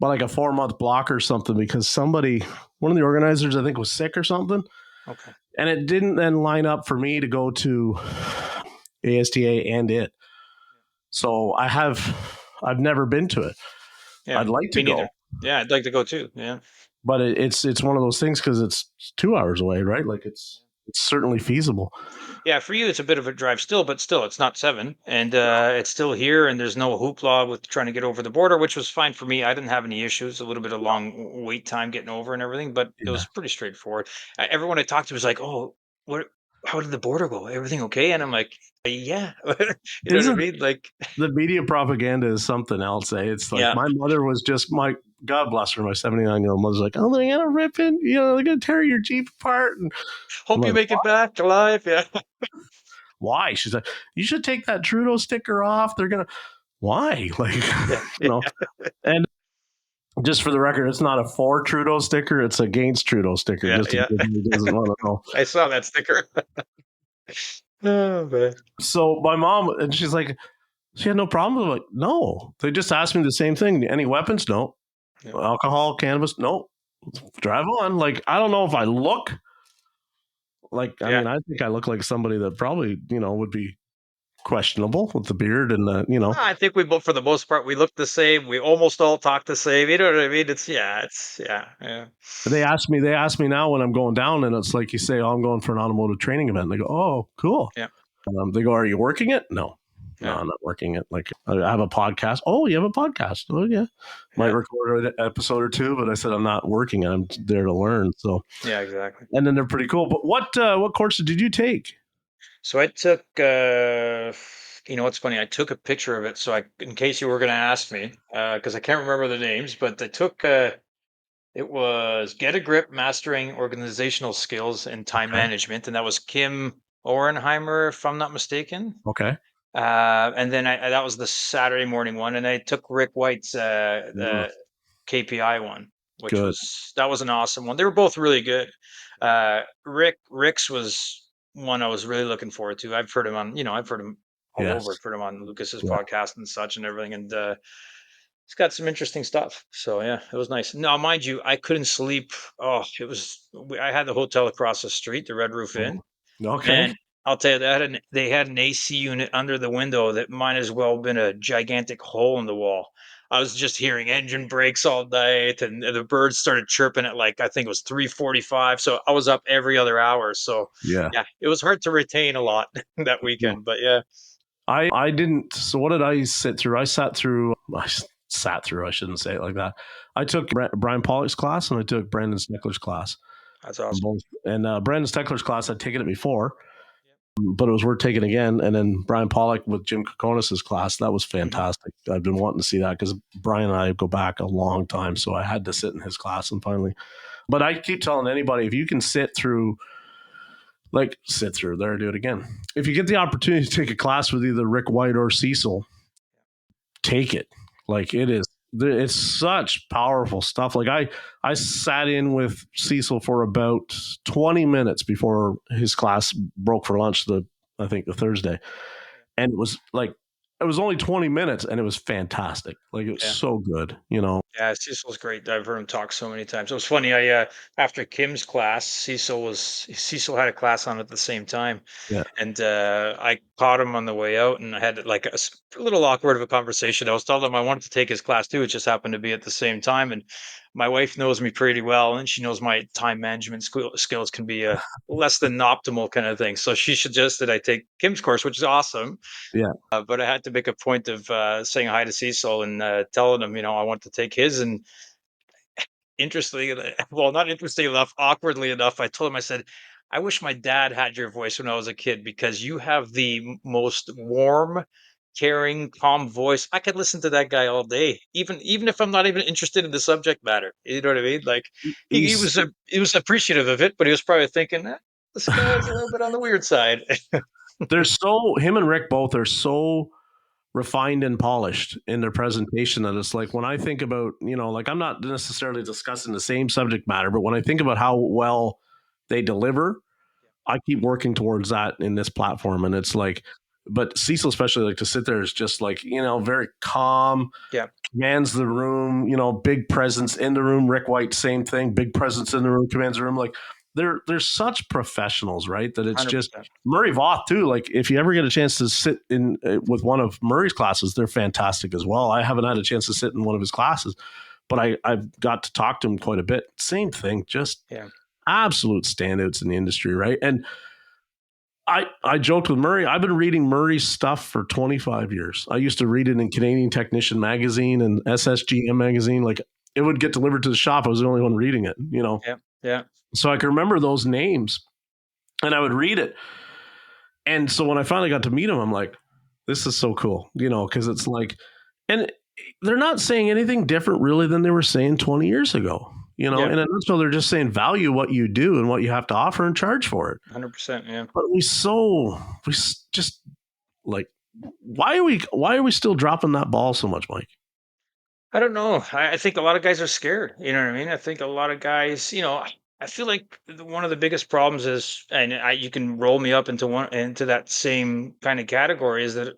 S1: by like a 4-month block or something because one of the organizers, I think, was sick or something.
S2: Okay.
S1: And it didn't then line up for me to go to ASTA and it. So I've never been to it.
S2: Yeah,
S1: I'd like to
S2: me neither.
S1: go,
S2: Yeah, I'd like to go too. Yeah.
S1: but it's one of those things because it's 2 hours away, right? Like it's certainly feasible.
S2: Yeah, for you it's a bit of a drive still, but still it's not 7, and it's still here, and there's no hoopla with trying to get over the border, which was fine for me. I didn't have any issues. A little bit of long wait time getting over and everything, but it
S1: Yeah.
S2: was pretty straightforward. Everyone I talked to was like, "Oh, what? How did the border go? Everything okay?" And I'm like, "Yeah," you know what I
S1: Isn't
S2: mean? Like,
S1: the media propaganda is something else? It's like
S2: yeah.
S1: my mother was just my God bless her, my 79-year-old mother's like, oh, they're gonna rip it, they're gonna tear your Jeep apart. And I'm
S2: Hope you
S1: like,
S2: make it back alive. Yeah,
S1: why? She's like, you should take that Trudeau sticker off. They're gonna why? Like,
S2: yeah,
S1: you
S2: yeah,
S1: know, and just for the record, it's not a for Trudeau sticker, it's against Trudeau sticker,
S2: yeah,
S1: just in
S2: yeah.
S1: case anybody doesn't want to know.
S2: I saw that sticker. Oh man.
S1: So my mom, and she's like, she had no problem. I'm like, no. They just asked me the same thing. Any weapons? No.
S2: Yeah,
S1: Alcohol, cannabis? No. Drive on. Like, I don't know if I look like, I
S2: yeah.
S1: mean, I think I look like somebody that probably, would be questionable with the beard and
S2: I think we both, for the most part, we look the same. We almost all talk the same. You know what I mean? Yeah, yeah,
S1: they ask me now when I'm going down and it's like you say, oh, I'm going for an automotive training event. And they go, oh, cool.
S2: yeah,
S1: They go, are you working it? No,
S2: yeah,
S1: I'm not working it. Like I have a podcast. Oh, you have a podcast? Oh, yeah. Might
S2: yeah,
S1: record an episode or two, but I said I'm not working. I'm there to learn. So,
S2: yeah, exactly.
S1: and then they're pretty cool. But what courses did you take?
S2: So I took, what's funny? I took a picture of it, so in case you were going to ask me, because I can't remember the names, but I took, it was Get a Grip, Mastering Organizational Skills and Time
S1: Okay.
S2: Management, and that was Kim Orenheimer, if I'm not mistaken.
S1: Okay.
S2: And then that was the Saturday morning one, and I took Rick White's
S1: Mm,
S2: KPI one, which
S1: good.
S2: that was an awesome one. They were both really good. Rick's was one I was really looking forward to. I've heard him on, I've heard him all over.
S1: Yes.
S2: I've heard him on Lucas's
S1: Yeah.
S2: podcast and such and everything. And It's got some interesting stuff. So yeah, it was nice. Now, mind you, I couldn't sleep. Oh, I had the hotel across the street, the Red Roof Inn.
S1: Oh, okay.
S2: Man, I'll tell you, they had an AC unit under the window that might as well been a gigantic hole in the wall. I was just hearing engine brakes all night, and the birds started chirping at like I think it was 3:45. So I was up every other hour. So
S1: Yeah.
S2: yeah, it was hard to retain a lot that
S1: No.
S2: weekend. But yeah,
S1: I didn't. So what did I sit through? I shouldn't say it like that. I took Brian Pollock's class and I took Brandon Steckler's class.
S2: that's awesome.
S1: Both. And Brandon Steckler's class, I'd taken it before, but it was worth taking again. And then Brian Pollock with Jim Kokonis's class, that was
S2: Mhm.
S1: fantastic. I've been wanting to see that because Brian and I go back a long time, so I had to sit in his class and finally. But I keep telling anybody, if you can sit through there, do it again. If you get the opportunity to take a class with either Rick White or Cecil, take it. Like it's such powerful stuff. Like I sat in with Cecil for about 20 minutes before his class broke for lunch. I think the Thursday, and it was only 20 minutes, and it was fantastic. Like it was
S2: Yeah.
S1: so good, you know.
S2: Yeah, Cecil's great. I've heard him talk so many times. It was funny. After Kim's class, Cecil had a class on at the same time,
S1: Yeah,
S2: and I caught him on the way out, and I had like a little awkward of a conversation. I was telling him I wanted to take his class too. It just happened to be at the same time, and my wife knows me pretty well, and she knows my time management skills can be less than optimal kind of thing. So she suggested I take Kim's course, which is awesome.
S1: yeah.
S2: But I had to make a point of saying hi to Cecil and telling him, I want to take his. And well, not interesting enough, awkwardly enough, I told him, I said, I wish my dad had your voice when I was a kid because you have the most warm, caring, calm voice. I could listen to that guy all day, even if I'm not even interested in the subject matter. You know what I mean? Like
S1: He's
S2: he was appreciative of it, but he was probably thinking, this guy's a little bit on the weird side.
S1: they're so him and Rick both are so refined and polished in their presentation that it's like when I think about, like I'm not necessarily discussing the same subject matter, but when I think about how well they deliver, I keep working towards that in this platform. And it's like, but Cecil, especially, like to sit there is just like, very calm,
S2: Yeah,
S1: commands the room, big presence in the room. Rick White, same thing, big presence in the room, commands the room. Like they're such professionals, right? That it's just
S2: 100%.
S1: Murray Voth too. Like if you ever get a chance to sit in with one of Murray's classes, they're fantastic as well. I haven't had a chance to sit in one of his classes, but I've got to talk to him quite a bit. Same thing, just
S2: Yeah.
S1: absolute standouts in the industry, right? And I joked with Murray. I've been reading Murray's stuff for 25 years. I used to read it in Canadian Technician magazine and SSGM magazine. Like it would get delivered to the shop. I was the only one reading it.
S2: Yeah. Yeah.
S1: So I can remember those names and I would read it. And so when I finally got to meet him, I'm like, this is so cool, because it's like, and they're not saying anything different really than they were saying 20 years ago.
S2: Yeah.
S1: In a nutshell, they're just saying value what you do and what you have to offer and charge for it.
S2: 100%. Yeah.
S1: But just like, why are we still dropping that ball so much, Mike?
S2: I don't know. I think a lot of guys are scared. You know what I mean? I think a lot of guys, I feel like one of the biggest problems is, and you can roll me up into that same kind of category is that,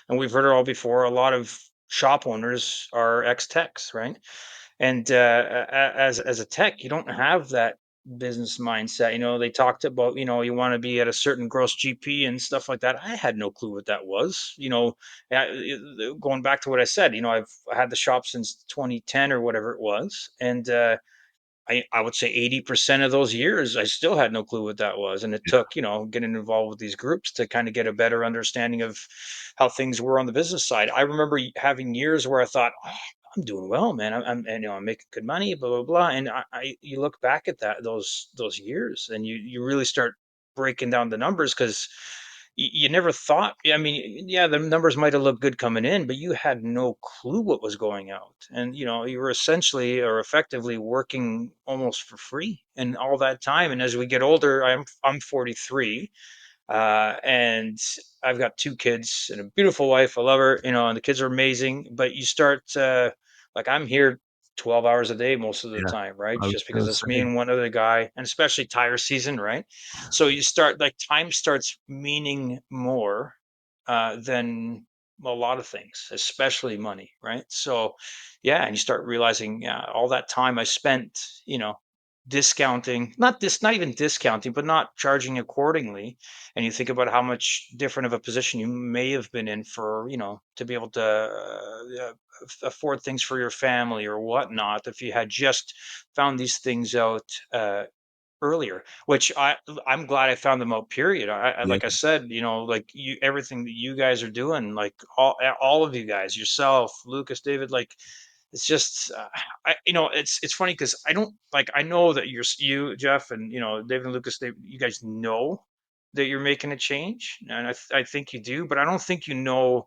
S2: and we've heard it all before. A lot of shop owners are ex techs, right? And as a tech, you don't have that business mindset. They talked about, you want to be at a certain gross GP and stuff like that. I had no clue what that was. Going back to what I said, I've had the shop since 2010 or whatever it was, and I would say 80% of those years, I still had no clue what that was. And it took, getting involved with these groups to kind of get a better understanding of how things were on the business side. I remember having years where I thought, oh, I'm doing well, man. I'm making good money, blah, blah, blah. And you look back at those years and you really start breaking down the numbers because you never thought. I mean, yeah, the numbers might have looked good coming in, but you had no clue what was going out, and you were essentially or effectively working almost for free, and all that time. And as we get older, I'm 43, and I've got two kids and a beautiful wife. I love her, and the kids are amazing. But you start like I'm here 12 hours a day most of the
S1: Yeah,
S2: time, right?
S1: I was
S2: Just because
S1: gonna
S2: it's me
S1: say,
S2: and one other guy, and especially tire season, right? So you start like time starts meaning more than a lot of things, especially money, right? So, yeah, and you start realizing, yeah, all that time I spent, discounting, not even discounting, but not charging accordingly. And you think about how much different of a position you may have been in for, to be able to afford things for your family or whatnot if you had just found these things out earlier, which I'm glad I found them out. Period.
S1: Yeah.
S2: Like I said, like everything that you guys are doing, like all of you guys, yourself, Lucas, David, like it's just, it's funny because I don't like I know that you, Jeff, and David and Lucas, you guys know that you're making a change, and I think you do, but I don't think you know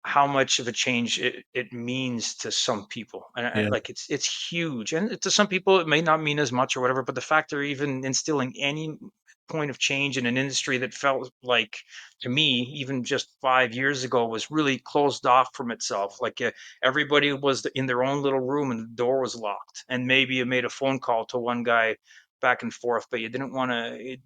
S2: how much of a change it means to some people. And
S1: Yeah.
S2: like it's huge, and to some people it may not mean as much or whatever, but the fact they're even instilling any point of change in an industry that felt like, to me, even just 5 years ago, was really closed off from itself. Like everybody was in their own little room and the door was locked, and maybe you made a phone call to one guy back and forth, but you didn't want to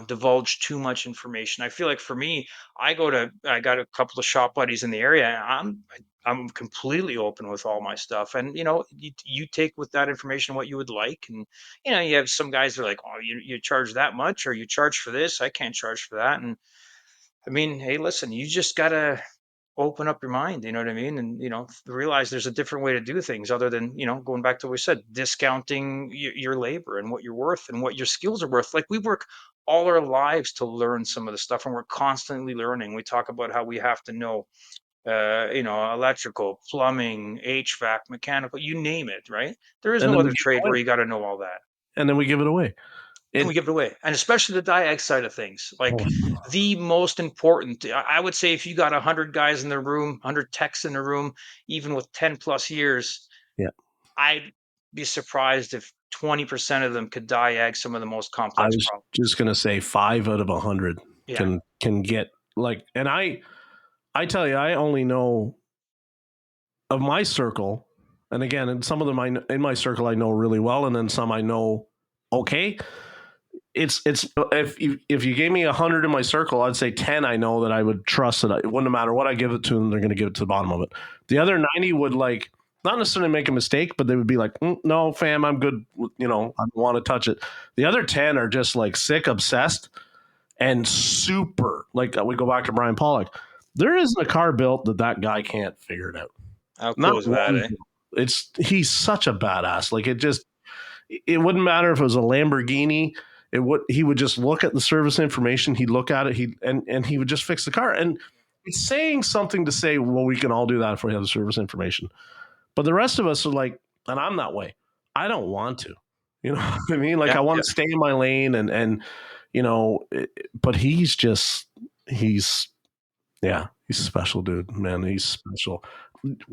S2: divulge too much information. I feel like for me, I got a couple of shop buddies in the area, and I'm completely open with all my stuff. And you take with that information what you would like. And you have some guys that are like, oh, you charge that much, or you charge for this, I can't charge for that. And I mean, hey, listen, you just gotta open up your mind, you know what I mean? And realize there's a different way to do things, other than going back to what we said, discounting your labor and what you're worth and what your skills are worth. Like, we work all our lives to learn some of the stuff, and we're constantly learning. We talk about how we have to know electrical, plumbing, HVAC, mechanical, you name it, right? There is
S1: And
S2: no
S1: then we
S2: other
S1: give it
S2: trade
S1: away.
S2: where you got to know all that.
S1: And then we give it away.
S2: And we
S1: It
S2: give it away, and especially the Diag side of things.
S1: oh,
S2: Like, the most important, I would say, if you got 100 guys in the room, 100 techs in the room, even with 10 plus years,
S1: yeah.
S2: I'd be surprised if 20% of them could Diag some of the most
S1: I
S2: complex
S1: was
S2: problems.
S1: just gonna say 5 out of 100
S2: Yeah.
S1: can get like, and I tell you, I only know of my circle, and again, and some of them in my circle I know really well, and then some I know okay. It's if you gave me 100 in my circle, I'd say 10 I know that I would trust that it wouldn't matter what I give it to them, they're going to give it to the bottom of it. The other 90 would like not necessarily make a mistake, but they would be like, no, fam, I'm good. I don't want to touch it. The other 10 are just like sick, obsessed, and super. Like we go back to Brian Pollock. There isn't a car built that guy can't figure it out.
S2: How
S1: Not
S2: cool is that,
S1: one.
S2: eh?
S1: He's such a badass. Like it wouldn't matter if it was a Lamborghini. He would just look at the service information. He'd look at it. And he would just fix the car. And it's saying something to say, well, we can all do that if we have the service information. But the rest of us are like, and I'm that way. I don't want to. You know what I mean? Like
S2: Yeah,
S1: I want
S2: yeah.
S1: to stay in my lane but he's yeah, he's a special dude, man. He's special.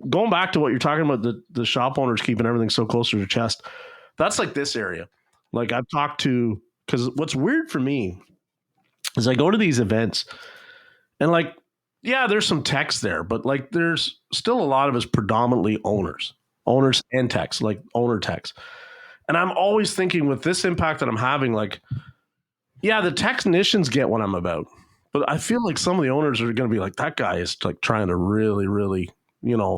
S1: Going back to what you're talking about, the shop owners keeping everything so close to their chest. That's like this area. Like I've talked to, because what's weird for me is I go to these events and like, yeah, there's some techs there, but like there's still a lot of us predominantly owners and techs, like owner techs. And I'm always thinking with this impact that I'm having, like, yeah, the technicians get what I'm about, but I feel like some of the owners are going to be like, that guy is like trying to really, really,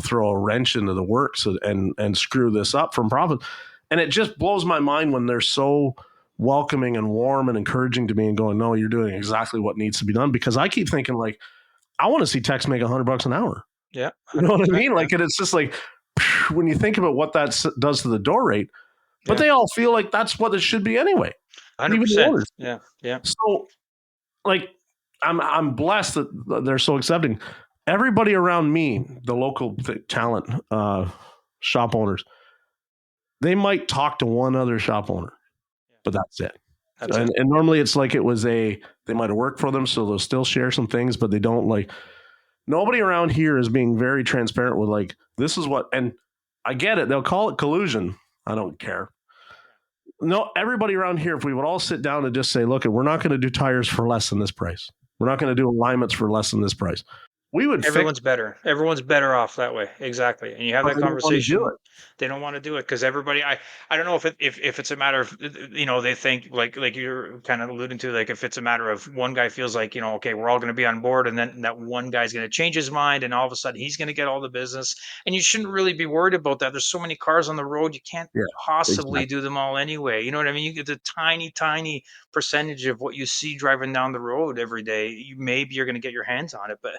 S1: throw a wrench into the works and screw this up from profit. And it just blows my mind when they're so welcoming and warm and encouraging to me and going, no, you're doing exactly what needs to be done. Because I keep thinking like, I want to see techs make $100 an hour.
S2: Yeah,
S1: You know what I
S2: 100%.
S1: mean?
S2: Yeah,
S1: Like, and it's just like, when you think about what that does to the door rate, but
S2: yeah,
S1: they all feel like that's what it should be anyway. Even the
S2: 100%.
S1: owners.
S2: Yeah, yeah,
S1: So like I'm blessed that they're so accepting. Everybody around me, the local talent shop owners, they might talk to one other shop owner, but that's it.
S2: that's it.
S1: And normally it's like they might have worked for them, so they'll still share some things, but they don't like. Nobody around here is being very transparent with like, this is what, and I get it. They'll call it collusion. I don't care. No, everybody around here, if we would all sit down and just say, look, we're not going to do tires for less than this price. We're not going to do alignments for less than this price. we would fix
S2: Everyone's better. Everyone's better off that way. Exactly. And you have
S1: but
S2: that
S1: they don't want to do
S2: conversation.
S1: it.
S2: They don't want to do it because everybody. I don't know if it's a matter of they think like you're kind of alluding to, like if it's a matter of one guy feels like okay, we're all going to be on board, and then that one guy's going to change his mind and all of a sudden he's going to get all the business, and you shouldn't really be worried about that. There's so many cars on the road, you can't
S1: Yeah,
S2: possibly
S1: exactly.
S2: do them all anyway. You know what I mean? You get the tiny percentage of what you see driving down the road every day. Maybe you're going to get your hands on it, but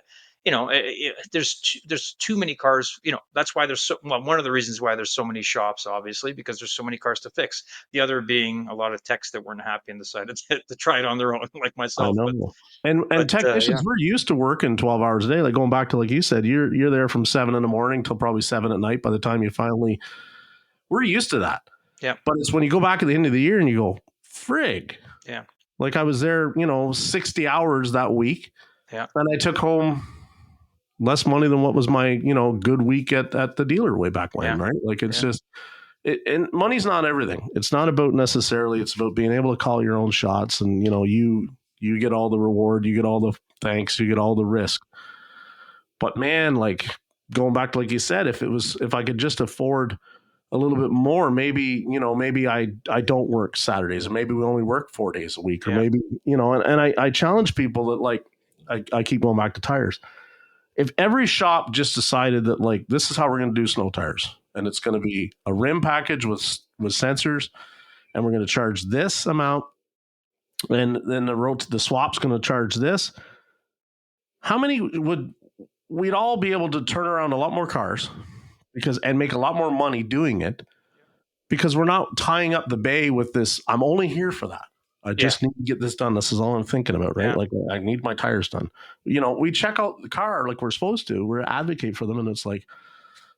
S2: there's too many cars. That's why there's one of the reasons why there's so many shops, obviously, because there's so many cars to fix. The other being a lot of techs that weren't happy and decided to try it on their own, like
S1: I
S2: myself. But
S1: know. And
S2: yeah,
S1: technicians, we're used to working 12 hours a day. Like going back to like you said, you're there from 7 in the morning till probably 7 at night by the time you finally we're used to that.
S2: yeah,
S1: But it's when you go back at the end of the year and you go, frig.
S2: yeah,
S1: Like I was there, 60 hours that week,
S2: yeah,
S1: and I took home less money than what was my, good week at the dealer way back when,
S2: yeah,
S1: right? Like it's
S2: yeah,
S1: just and money's not everything. It's not about necessarily, it's about being able to call your own shots and you get all the reward, you get all the thanks, you get all the risk. But man, like going back to like you said, if I could just afford a little bit more, maybe I don't work Saturdays, or maybe we only work 4 days a week, or
S2: yeah,
S1: maybe and I challenge people that like I keep going back to tires. If every shop just decided that like this is how we're going to do snow tires, and it's going to be a rim package with sensors, and we're going to charge this amount, and then the swap's going to charge this, how many would we'd all be able to turn around a lot more cars because and make a lot more money doing it because we're not tying up the bay with this. I'm only here for that. I
S2: yeah,
S1: just need to get this done. This is all I'm thinking about, right?
S2: yeah.
S1: Like I need my tires done. We check out the car like we're supposed to. We're advocate for them, and it's like,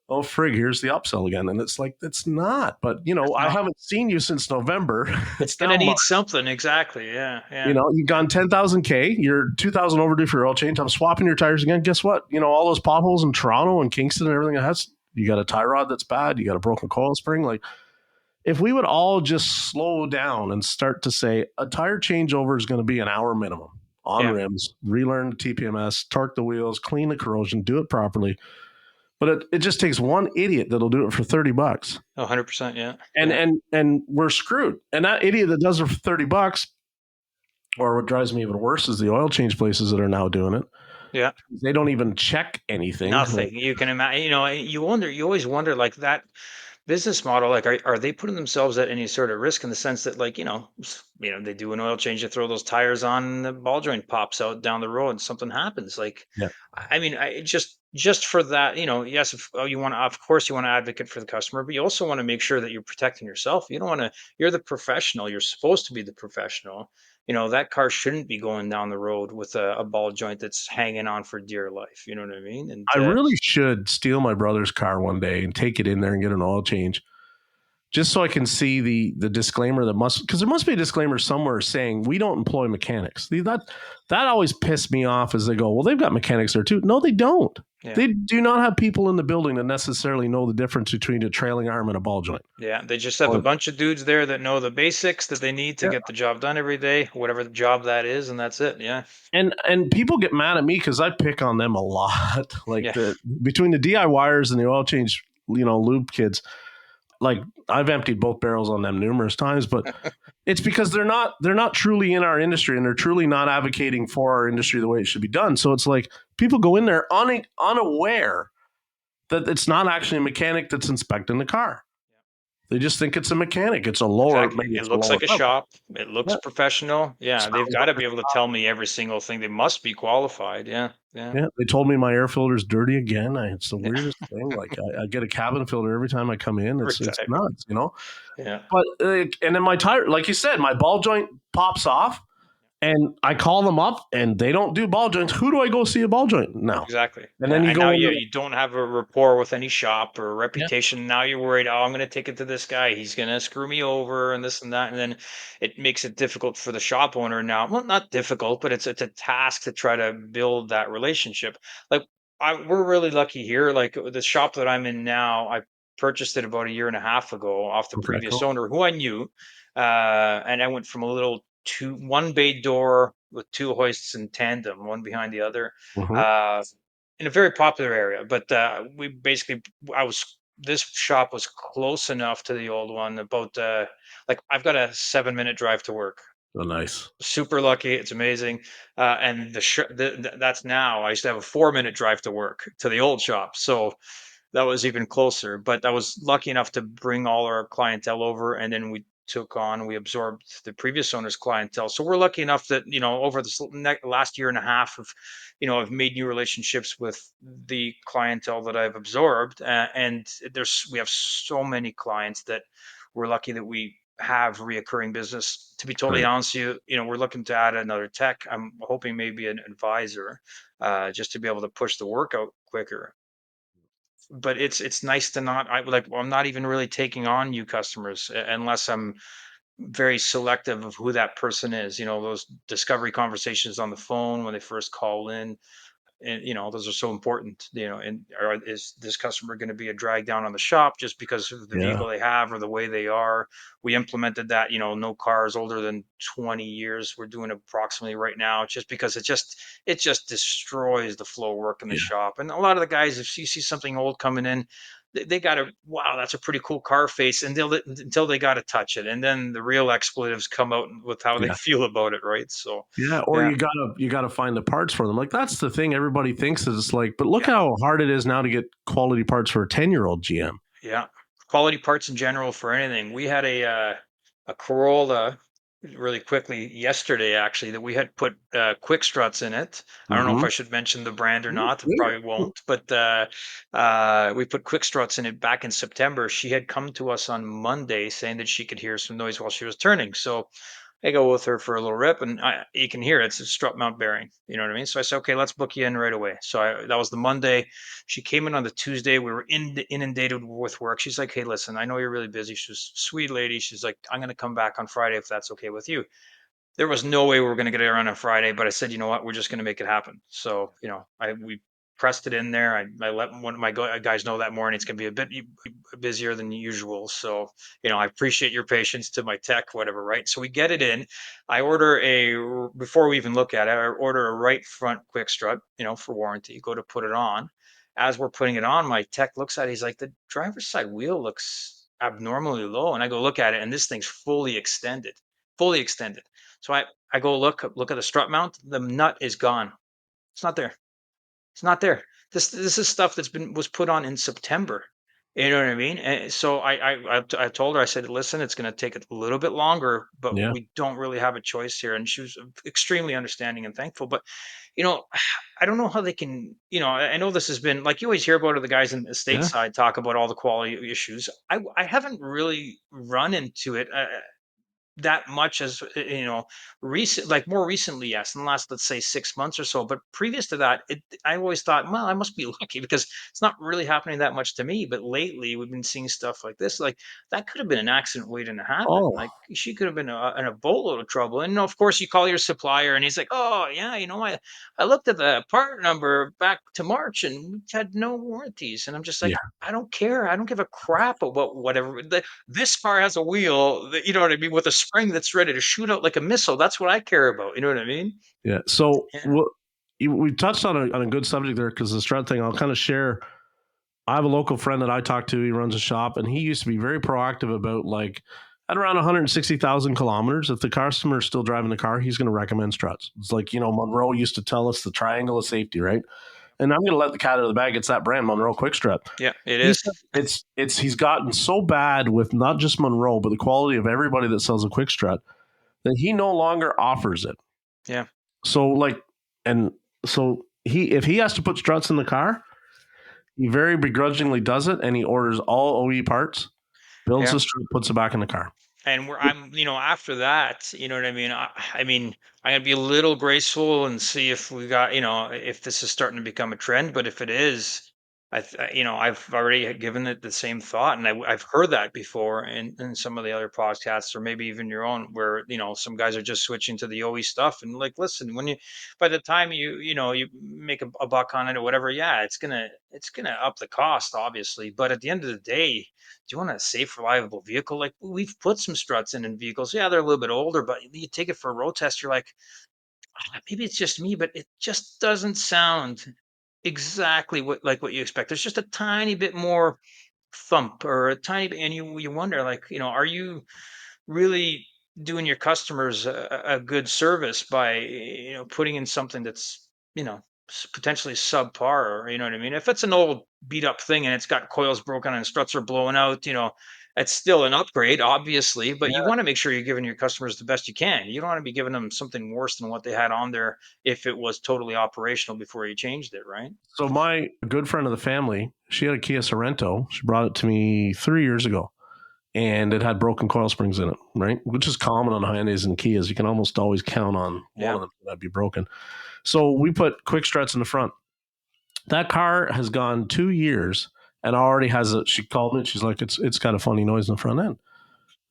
S1: oh frig, here's the upsell again, and it's like it's not. But
S2: It's
S1: I
S2: not.
S1: haven't seen you since November.
S2: It's
S1: It's
S2: gonna
S1: now
S2: need
S1: March.
S2: something. Exactly. Yeah, yeah,
S1: You've gone 10,000 K. You're 2,000 overdue for your oil change. I'm swapping your tires again. Guess what? All those potholes in Toronto and Kingston and everything else. You got a tie rod that's bad. You got a broken coil spring. Like if we would all just slow down and start to say a tire changeover is going to be an hour minimum on
S2: yeah.
S1: rims, relearn the TPMS, torque the wheels, clean the corrosion, do it properly. But it just takes one idiot that'll do it for $30.
S2: 100%. Yeah,
S1: And
S2: yeah,
S1: and we're screwed. And that idiot that does it for $30, or what drives me even worse is the oil change places that are now doing it.
S2: yeah.
S1: They don't even check anything. Like,
S2: Nothing. You can imagine. You always wonder, like that business model, like are they putting themselves at any sort of risk in the sense that, like, they do an oil change, they throw those tires on, and the ball joint pops out down the road and something happens. Like,
S1: yeah,
S2: I mean, just for that, yes, if, you want to, of course you want to advocate for the customer, but you also want to make sure that you're protecting yourself. You don't want to, you're the professional, you're supposed to be the professional. That car shouldn't be going down the road with a ball joint that's hanging on for dear life. You know what I mean? And
S1: I really should steal my brother's car one day and take it in there and get an oil change just so I can see the disclaimer that because there must be a disclaimer somewhere saying we don't employ mechanics. That always pissed me off as they go, well, they've got mechanics there too. No, they don't.
S2: yeah.
S1: They do not have people in the building that necessarily know the difference between a trailing arm and a ball joint.
S2: Yeah, they just have a
S1: Or,
S2: bunch of dudes there that know the basics that they need to
S1: yeah.
S2: get the job done every day, whatever the job that is, and that's it. Yeah.
S1: And people get mad at me because I pick on them a lot. Like
S2: Yeah.
S1: between the DIYers and the oil change, lube kids, like I've emptied both barrels on them numerous times, but it's because they're not truly in our industry and they're truly not advocating for our industry the way it should be done. So it's like people go in there unaware that it's not actually a mechanic that's inspecting the car. They just think it's a mechanic. It's a lower,
S2: Exactly.
S1: maybe
S2: It
S1: it's a
S2: looks
S1: lower
S2: like a
S1: level.
S2: shop. It looks
S1: Yeah.
S2: professional. Yeah, they've
S1: Sounds
S2: got
S1: like
S2: to
S1: a
S2: be able to tell me every single thing. They must be qualified. Yeah. Yeah.
S1: Yeah, they told me my air filter's dirty again. It's the
S2: Yeah.
S1: weirdest thing. Like I get a cabin filter every time I come in.
S2: Every
S1: It's
S2: time.
S1: nuts.
S2: Yeah.
S1: But and then my tire, like you said, my ball joint pops off, and I call them up, and they don't do ball joints. Who do I go see a ball joint now?
S2: Exactly.
S1: And
S2: Yeah.
S1: then you
S2: And
S1: go
S2: now
S1: into
S2: you don't have a rapport with any shop or a
S1: yeah,
S2: reputation. Now you're worried, oh, I'm going to take it to this guy. He's going to screw me over and this and that. And then it makes it difficult for the shop owner now. Well, not difficult, but it's a task to try to build that relationship. Like, we're really lucky here. Like the shop that I'm in now, I purchased it about a year and a half ago off the
S1: okay,
S2: previous
S1: cool.
S2: owner who I knew. And I went from a little one bay door with two hoists in tandem, one behind the other.
S1: Hmm.
S2: Uh, in a very popular area, but we basically, I was this shop was close enough to the old one about like I've got a 7 minute drive to work.
S1: Oh, nice.
S2: Super lucky. It's amazing. And that's now. I used to have a 4 minute drive to work to the old shop. So that was even closer. But I was lucky enough to bring all our clientele over, and then we absorbed the previous owner's clientele. So we're lucky enough that, over this last year and a half of, I've made new relationships with the clientele that I've absorbed. And we have so many clients that we're lucky that we have reoccurring business. To be totally
S1: Right.
S2: honest with you, we're looking to add another tech. I'm hoping maybe an advisor, just to be able to push the work out quicker. But it's nice to not. I'm not even really taking on new customers unless I'm very selective of who that person is. Those discovery conversations on the phone when they first call in, and those are so important. And is this customer going to be a drag down on the shop just because of the
S1: Yeah.
S2: vehicle they have or the way they are? We implemented that, no cars older than 20 years. We're doing approximately right now, just because it just destroys the flow of work in the
S1: Yeah.
S2: shop. And a lot of the guys, if you see something old coming in, they got to, wow, that's a pretty cool car face, and until they got to touch it, and then the real expletives come out with how they
S1: Yeah.
S2: feel about it, right? So
S1: Yeah, or
S2: yeah,
S1: you gotta find the parts for them. Like that's the thing everybody thinks is like, but look
S2: yeah.
S1: how hard it is now to get quality parts for a 10-year-old GM.
S2: Yeah, quality parts in general for anything. We had a Corolla really quickly yesterday, actually, that we had put quick struts in it. I don't know if
S1: Mm-hmm.
S2: I should mention the brand or not. I
S1: Yeah.
S2: probably won't, but we put quick struts in it back in September. She had come to us on Monday saying that she could hear some noise while she was turning. So I go with her for a little rip, and you can hear it's a strut mount bearing. You know what I mean? So I said, okay, let's book you in right away. So that was the Monday. She came in on the Tuesday. We were inundated with work. She's like, hey, listen, I know you're really busy. She's a sweet lady. She's like, I'm going to come back on Friday if that's okay with you. There was no way we were going to get it around on Friday, but I said, you know what, we're just going to make it happen. So, we pressed it in there. I let one of my guys know that morning it's going to be a bit busier than usual. So, I appreciate your patience to my tech, whatever, right? So we get it in. Before we even look at it, I order a right front quick strut, for warranty, go to put it on. As we're putting it on, my tech looks at it. He's like, the driver's side wheel looks abnormally low. And I go look at it, and this thing's fully extended, fully extended. So I go look at the strut mount. The nut is gone. It's not there. It's not there. This is stuff was put on in September. You know what I mean? And so I told her, I said, listen, it's going to take a little bit longer, but
S1: Yeah.
S2: we don't really have a choice here. And she was extremely understanding and thankful. But you know, I don't know how they can. I know this has been like you always hear about the guys in the
S1: Yeah.
S2: stateside talk about all the quality issues. I haven't really run into it. That much as recent, like more recently, yes, in the last, let's say, 6 months or so. But previous to that, I always thought, well, I must be lucky because it's not really happening that much to me. But lately we've been seeing stuff like this. Like, that could have been an accident waiting to happen.
S1: Oh,
S2: Like, she could have been in a boatload of trouble. And of course you call your supplier and he's like, oh yeah, I looked at the part number back to March and we had no warranties. And I'm just like,
S1: yeah.
S2: I don't care. I don't give a crap about whatever. This car has a wheel that, you know what I mean, with a spring that's ready to shoot out like a missile. That's what I care about. You know what I mean?
S1: Yeah. So
S2: Yeah.
S1: we touched on a good subject there because the strut thing. I'll kind of share. I have a local friend that I talk to. He runs a shop, and he used to be very proactive about like at around 160,000 kilometers. If the customer is still driving the car, he's going to recommend struts. It's like Monroe used to tell us the triangle of safety, right? And I'm going to let the cat out of the bag. It's that brand, Monroe Quick Strut.
S2: Yeah, it
S1: He
S2: is.
S1: said it's he's gotten so bad with not just Monroe, but the quality of everybody that sells a Quick Strut that he no longer offers it.
S2: Yeah.
S1: So like, and so if he has to put struts in the car, he very begrudgingly does it, and he orders all OE parts, builds
S2: Yeah.
S1: the strut, puts it back in the car.
S2: And I'm, after that, you know what I mean? I mean, I'm gonna be a little graceful and see if we got, if this is starting to become a trend. But if it is, I've already given it the same thought, and I've heard that before in some of the other podcasts, or maybe even your own, where some guys are just switching to the OE stuff, and like, listen, by the time you make a buck on it or whatever, yeah, it's gonna up the cost, obviously. But at the end of the day, do you want a safe, reliable vehicle? Like, we've put some struts in vehicles. Yeah, they're a little bit older, but you take it for a road test, you're like, maybe it's just me, but it just doesn't sound, exactly what you expect. There's just a tiny bit more thump or a tiny bit, and you wonder, like, are you really doing your customers a good service by putting in something that's potentially subpar, or you know what I mean? If it's an old beat up thing and it's got coils broken and struts are blowing out, it's still an upgrade, obviously, but you want to make sure you're giving your customers the best you can. You don't want to be giving them something worse than what they had on there if it was totally operational before you changed it, right?
S1: So my good friend of the family, she had a Kia Sorento. She brought it to me 3 years ago, and it had broken coil springs in it, right? Which is common on Hyundais and Kias. You can almost always count on one
S2: Yeah.
S1: of them that be broken. So we put quick struts in the front. That car has gone 2 years and already has a. She called me. She's like, it's got a funny noise in the front end.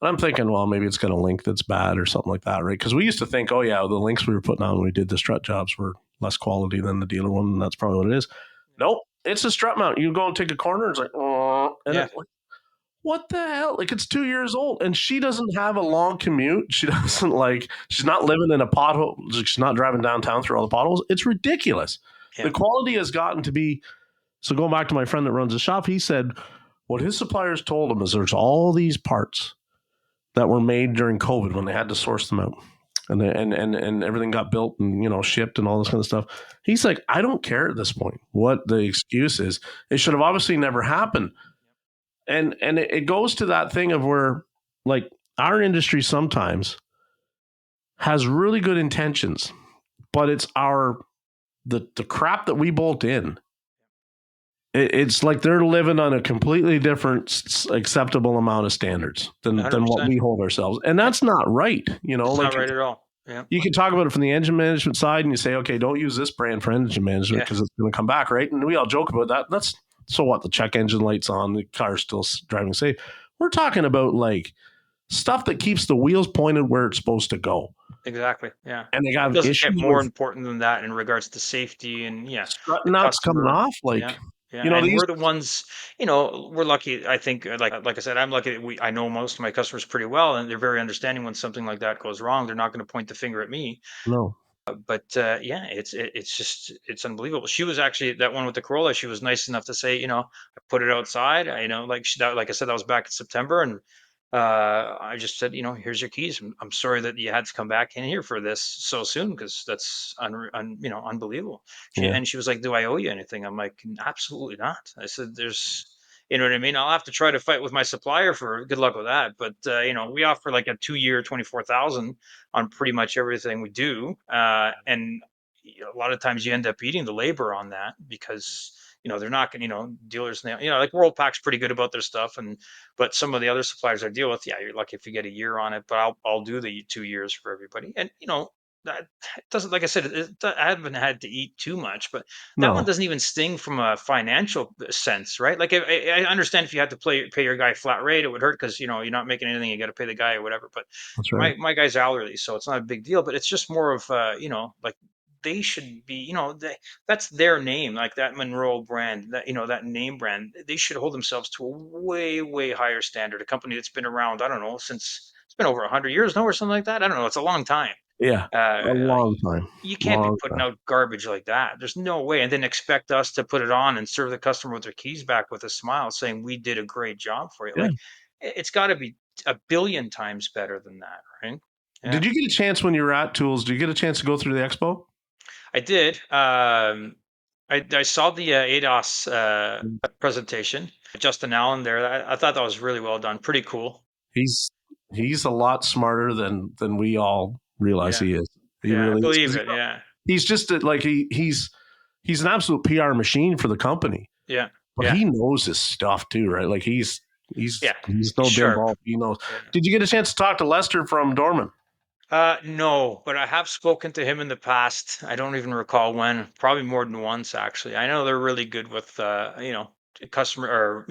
S1: And I'm thinking, well, maybe it's got a link that's bad or something like that, right? Because we used to think, oh yeah, the links we were putting on when we did the strut jobs were less quality than the dealer one, and that's probably what it is. Nope, it's a strut mount. You go and take a corner, it's like, oh, and
S2: Yeah.
S1: it's like, what the hell? Like, it's 2 years old, and she doesn't have a long commute. She doesn't like. She's not living in a pothole. She's not driving downtown through all the potholes. It's ridiculous. The
S2: Yeah.
S1: quality has gotten to be. So going back to my friend that runs the shop, he said what his suppliers told him is there's all these parts that were made during COVID when they had to source them out. And everything got built and shipped and all this kind of stuff. He's like, I don't care at this point what the excuse is. It should have obviously never happened. And it goes to that thing of where, like, our industry sometimes has really good intentions, but it's the crap that we bolt in. It's like they're living on a completely different acceptable amount of standards than what
S2: 100%.
S1: we hold ourselves, and that's not right.
S2: It's
S1: Like,
S2: not right at all. Yeah.
S1: you can talk about it from the engine management side, and you say, okay, don't use this brand for engine management
S2: Yeah.
S1: because it's going to come back, right? And we all joke about that. That's so what? The check engine light's on, the car's still driving safe. We're talking about like stuff that keeps the wheels pointed where it's supposed to go,
S2: Exactly. Yeah.
S1: and they
S2: It
S1: have
S2: doesn't get
S1: issues
S2: more
S1: with
S2: important than that in regards to safety and
S1: strut
S2: the
S1: nuts coming
S2: customer.
S1: off,
S2: Yeah.
S1: like
S2: Yeah. And
S1: these.
S2: we're the ones, we're lucky. I think, like I said, I'm lucky that I know most of my customers pretty well, and they're very understanding when something like that goes wrong. They're not going to point the finger at me.
S1: No,
S2: But yeah, it's just it's unbelievable. She was actually that one with the Corolla. She was nice enough to say, I put it outside. Like I said, that was back in September, and I just said, here's your keys. I'm sorry that you had to come back in here for this so soon because that's unbelievable.
S1: yeah,
S2: And she was like, "Do I owe you anything?" I'm like, "Absolutely not." I said, "There's." You know what I mean? I'll have to try to fight with my supplier for good luck with that. But we offer like a 2 year 24,000 on pretty much everything we do. And a lot of times you end up eating the labor on that because they're not going to dealers like Worldpack's pretty good about their stuff, and but some of the other suppliers I deal with, yeah, you're lucky if you get a year on it, but I'll do the 2 years for everybody. And that doesn't, like I said, I haven't had to eat too much, but that one
S1: no,
S2: doesn't even sting from a financial sense, right? Like I understand if you had to pay your guy flat rate, it would hurt because you're not making anything, you got to pay the guy or whatever. But
S1: that's right.
S2: my guy's hourly, so it's not a big deal. But it's just more of like they should be, that's their name, like that Monroe brand, that that name brand. They should hold themselves to a way higher standard. A company that's been around, I don't know, since it's been over 100 years now or something like that. I don't know. It's a long time.
S1: Yeah, a
S2: Uh,
S1: long time,
S2: you can't be
S1: long
S2: putting
S1: time.
S2: out garbage like that. There's no way, and then expect us to put it on and serve the customer with their keys back with a smile, saying we did a great job for you.
S1: Yeah.
S2: Like it's got to be a billion times better than that, right? Yeah.
S1: Did you get a chance when you were at Tools? Did you get a chance to go through the expo?
S2: I did. I saw the ADOS presentation. Justin Allen there. I thought that was really well done. Pretty cool.
S1: He's he's a lot smarter than we all realize
S2: Yeah.
S1: he is. He
S2: Yeah. I
S1: really is.
S2: believe
S1: 'Cause,
S2: it. Yeah.
S1: he's just like he's an absolute PR machine for the company,
S2: Yeah.
S1: but
S2: Yeah.
S1: he knows his stuff too, right? Like
S2: Yeah.
S1: he's
S2: He's
S1: no dim
S2: sharp.
S1: bulb. He knows.
S2: Yeah.
S1: Did you get a chance to talk to Lester from Dorman?
S2: No, but I have spoken to him in the past. I don't even recall when, probably more than once actually. I know they're really good with customer or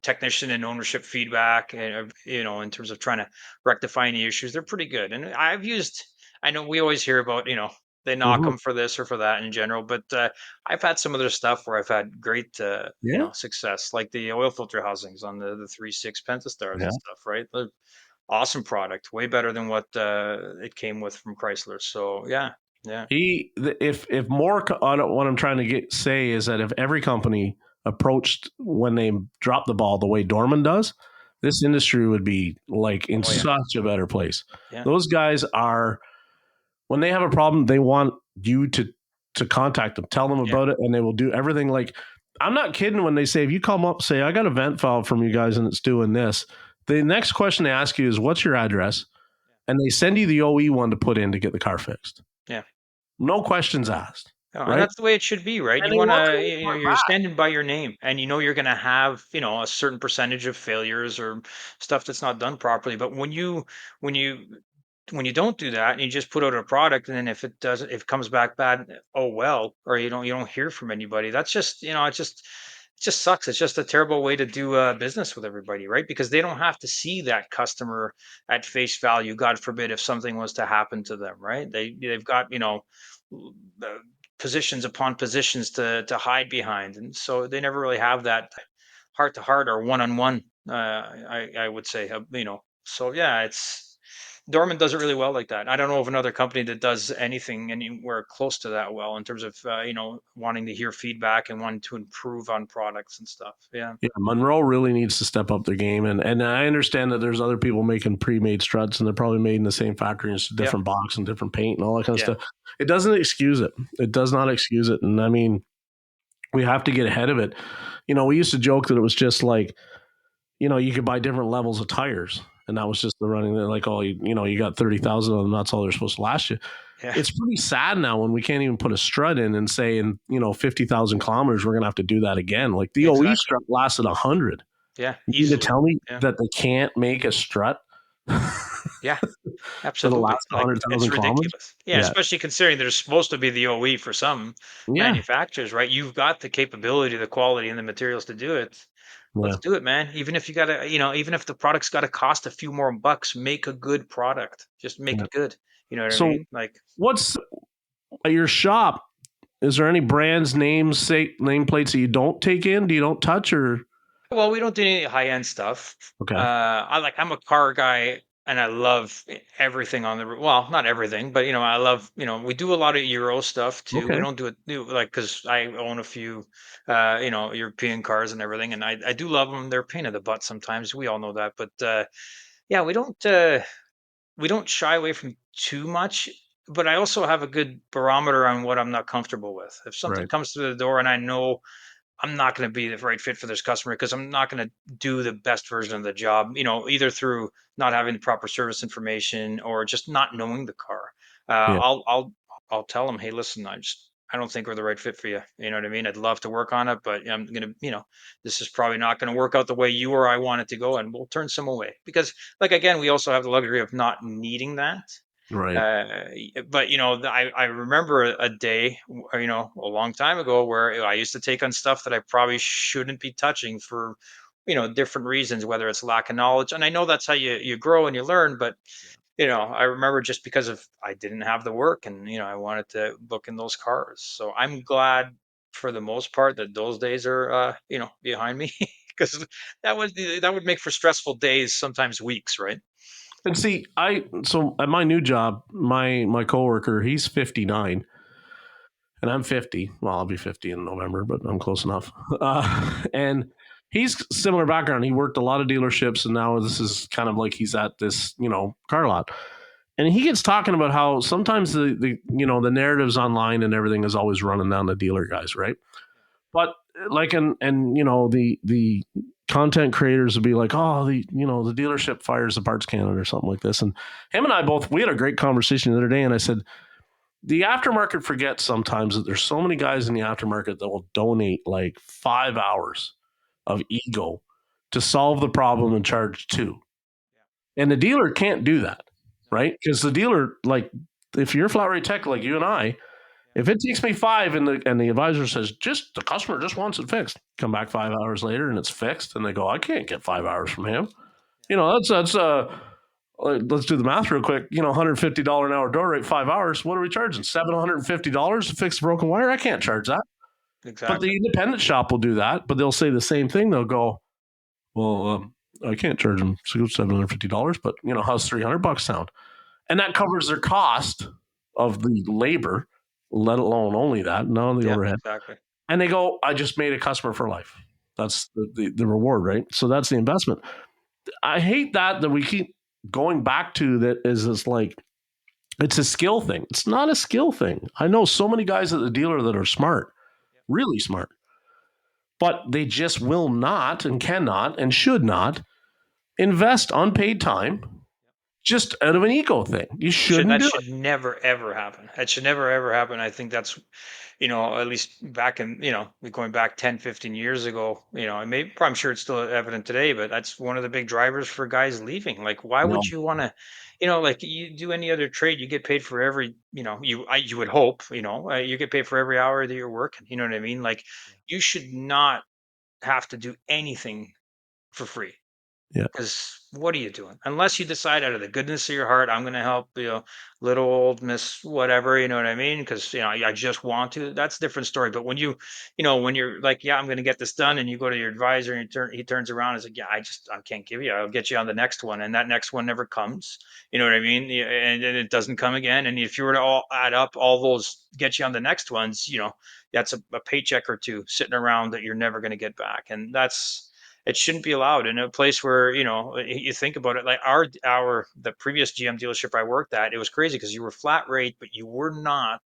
S2: technician and ownership feedback, and in terms of trying to rectify any issues. They're pretty good. And I know we always hear about, they knock
S1: Mm-hmm.
S2: them for this or for that in general, but I've had some of their stuff where I've had great
S1: Yeah,
S2: success, like the oil filter housings on the 3.6 Pentastars
S1: yeah.
S2: and stuff, right? Awesome product, way better than what it came with from Chrysler. So yeah, Yeah.
S1: If more, what I'm trying to say is that if every company approached when they drop the ball the way Dorman does, this industry would be like in
S2: Oh yeah.
S1: such a better place.
S2: Yeah.
S1: Those guys are, when they have a problem, they want you to contact them, tell them
S2: Yeah.
S1: about it, and they will do everything. Like, I'm not kidding when they say, if you come up, say, I got a vent valve from you guys and it's doing this. The next question they ask you is, what's your address? And they send you the OE one to put in to get the car fixed.
S2: Yeah.
S1: No questions asked,
S2: Oh, and
S1: right?
S2: that's the way it should be, right?
S1: And
S2: You
S1: they
S2: want
S1: want
S2: to,
S1: you to
S2: you know,
S1: report
S2: you're
S1: back.
S2: standing by your name, and you know you're going to have, a certain percentage of failures or stuff that's not done properly. But when you, when you don't do that, and you just put out a product, and then if it comes back bad, oh well, or you don't hear from anybody. That's just, it just sucks. It's just a terrible way to do business with everybody, right? Because they don't have to see that customer at face value. God forbid if something was to happen to them, right? They've got, uh, positions upon positions to hide behind, and so they never really have that heart to heart or one on one. I would say, So yeah, it's Dorman does it really well like that. I don't know of another company that does anything anywhere close to that well in terms of wanting to hear feedback and wanting to improve on products and stuff. Yeah,
S1: Yeah, Monroe really needs to step up their game, and I understand that there's other people making pre-made struts, and they're probably made in the same factory, and it's a
S2: yeah,
S1: different box and different paint and all that kind of
S2: yeah,
S1: stuff. It doesn't excuse it. It does not excuse it, and I mean, we have to get ahead of it. We used to joke that it was just like, you could buy different levels of tires, and that was just the running. Like, oh, you got 30,000 of them. That's all they're supposed to last you.
S2: yeah.
S1: It's pretty sad now when we can't even put a strut in and say in 50,000 kilometers we're gonna have to do that again. Like the OE
S2: Exactly.
S1: strut lasted 100.
S2: Yeah,
S1: You mean to
S2: easily.
S1: tell me
S2: Yeah,
S1: that they can't make a strut
S2: yeah.
S1: that'll
S2: Absolutely.
S1: last
S2: Like, it's
S1: 100,000 kilometers?
S2: ridiculous. Yeah,
S1: Yeah,
S2: especially considering there's supposed to be the OE for some
S1: yeah,
S2: manufacturers, right? You've got the capability, the quality, and the materials to do it. Let's
S1: yeah,
S2: do it, man. Even if you gotta, even if the product's gotta cost a few more bucks, make a good product. Just make
S1: yeah.
S2: it good. You know what I
S1: So,
S2: mean? Like,
S1: what's at your shop? Is there any brands, names, say nameplates that you don't take in? Do you don't touch or?
S2: well, we don't do any high end stuff.
S1: Okay,
S2: I'm a car guy, and I love everything on the well, not everything, but I love we do a lot of Euro stuff too. We
S1: okay,
S2: don't do like because I own a few European cars and everything, and I do love them. They're a pain in the butt sometimes. We all know that, but yeah, we don't shy away from too much. But I also have a good barometer on what I'm not comfortable with. If something
S1: right,
S2: comes through the door and I know I'm not going to be the right fit for this customer because I'm not going to do the best version of the job, either through not having the proper service information or just not knowing the car.
S1: yeah,
S2: I'll tell them, hey, listen, I don't think we're the right fit for you. You know what I mean? I'd love to work on it, but I'm gonna, this is probably not going to work out the way you or I want it to go, and we'll turn some away because, like again, we also have the luxury of not needing that.
S1: right,
S2: But I remember a day, a long time ago where I used to take on stuff that I probably shouldn't be touching for, different reasons, whether it's lack of knowledge. And I know that's how you grow and you learn. But I remember just because of I didn't have the work, and I wanted to look in those cars. So I'm glad for the most part that those days are behind me because that would make for stressful days, sometimes weeks, right?
S1: and see, so at my new job, my coworker, he's 59 and I'm 50. Well, I'll be 50 in November, but I'm close enough. And he's similar background. He worked a lot of dealerships, and now this is kind of like he's at this, car lot. And he gets talking about how sometimes the narratives online and everything is always running down the dealer guys, right? But like, and the content creators would be like, oh, the dealership fires the parts cannon or something like this. And him and I both, we had a great conversation the other day, and I said, the aftermarket forgets sometimes that there's so many guys in the aftermarket that will donate like 5 hours of ego to solve the problem and charge two. And the dealer can't do that, right? Because the dealer, like, if you're a flat rate tech like you and I, if it takes me 5 and the advisor says just the customer just wants it fixed, come back 5 hours later and it's fixed, and they go, I can't get 5 hours from him. That's let's do the math real quick. $150 an hour door rate, 5 hours. What are we charging? $750 to fix a broken wire? I can't charge that. But the
S2: Exactly.
S1: independent shop will do that, but they'll say the same thing. They'll go, well, I can't charge them $750, but how's $300 sound? And that covers their cost of the labor, let alone only that, not the
S2: Yeah,
S1: overhead.
S2: exactly.
S1: And they go, I just made a customer for life. That's the reward, right? So that's the investment. I hate that we keep going back to that is this like, it's a skill thing. It's not a skill thing. I know so many guys at the dealer that are smart, really smart, but they just will not and cannot and should not invest unpaid time just out of an ego thing. You shouldn't
S2: That
S1: do
S2: should never ever happen. That should never ever happen. I think that's, at least back in, going back 10, 15 years ago, and maybe I'm sure it's still evident today, but that's one of the big drivers for guys leaving. Like, why
S1: it.
S2: would
S1: No.
S2: you want to, like you do any other trade, you get paid for every, you would hope, you get paid for every hour that you're working. You know what I mean? Like, you should not have to do anything for free.
S1: Yeah.
S2: Because what are you doing? Unless you decide out of the goodness of your heart, I'm going to help, little old Miss whatever, you know what I mean? Because, I just want to, that's a different story. But when when you're like, yeah, I'm going to get this done, and you go to your advisor and he turns around and is like, yeah, I can't give you, I'll get you on the next one. And that next one never comes. You know what I mean? Yeah, and it doesn't come again. And if you were to all add up all those, get you on the next ones, that's a paycheck or two sitting around that you're never going to get back. And it shouldn't be allowed in a place where you think about it. Like the previous GM dealership I worked at, it was crazy because you were flat rate, but you were not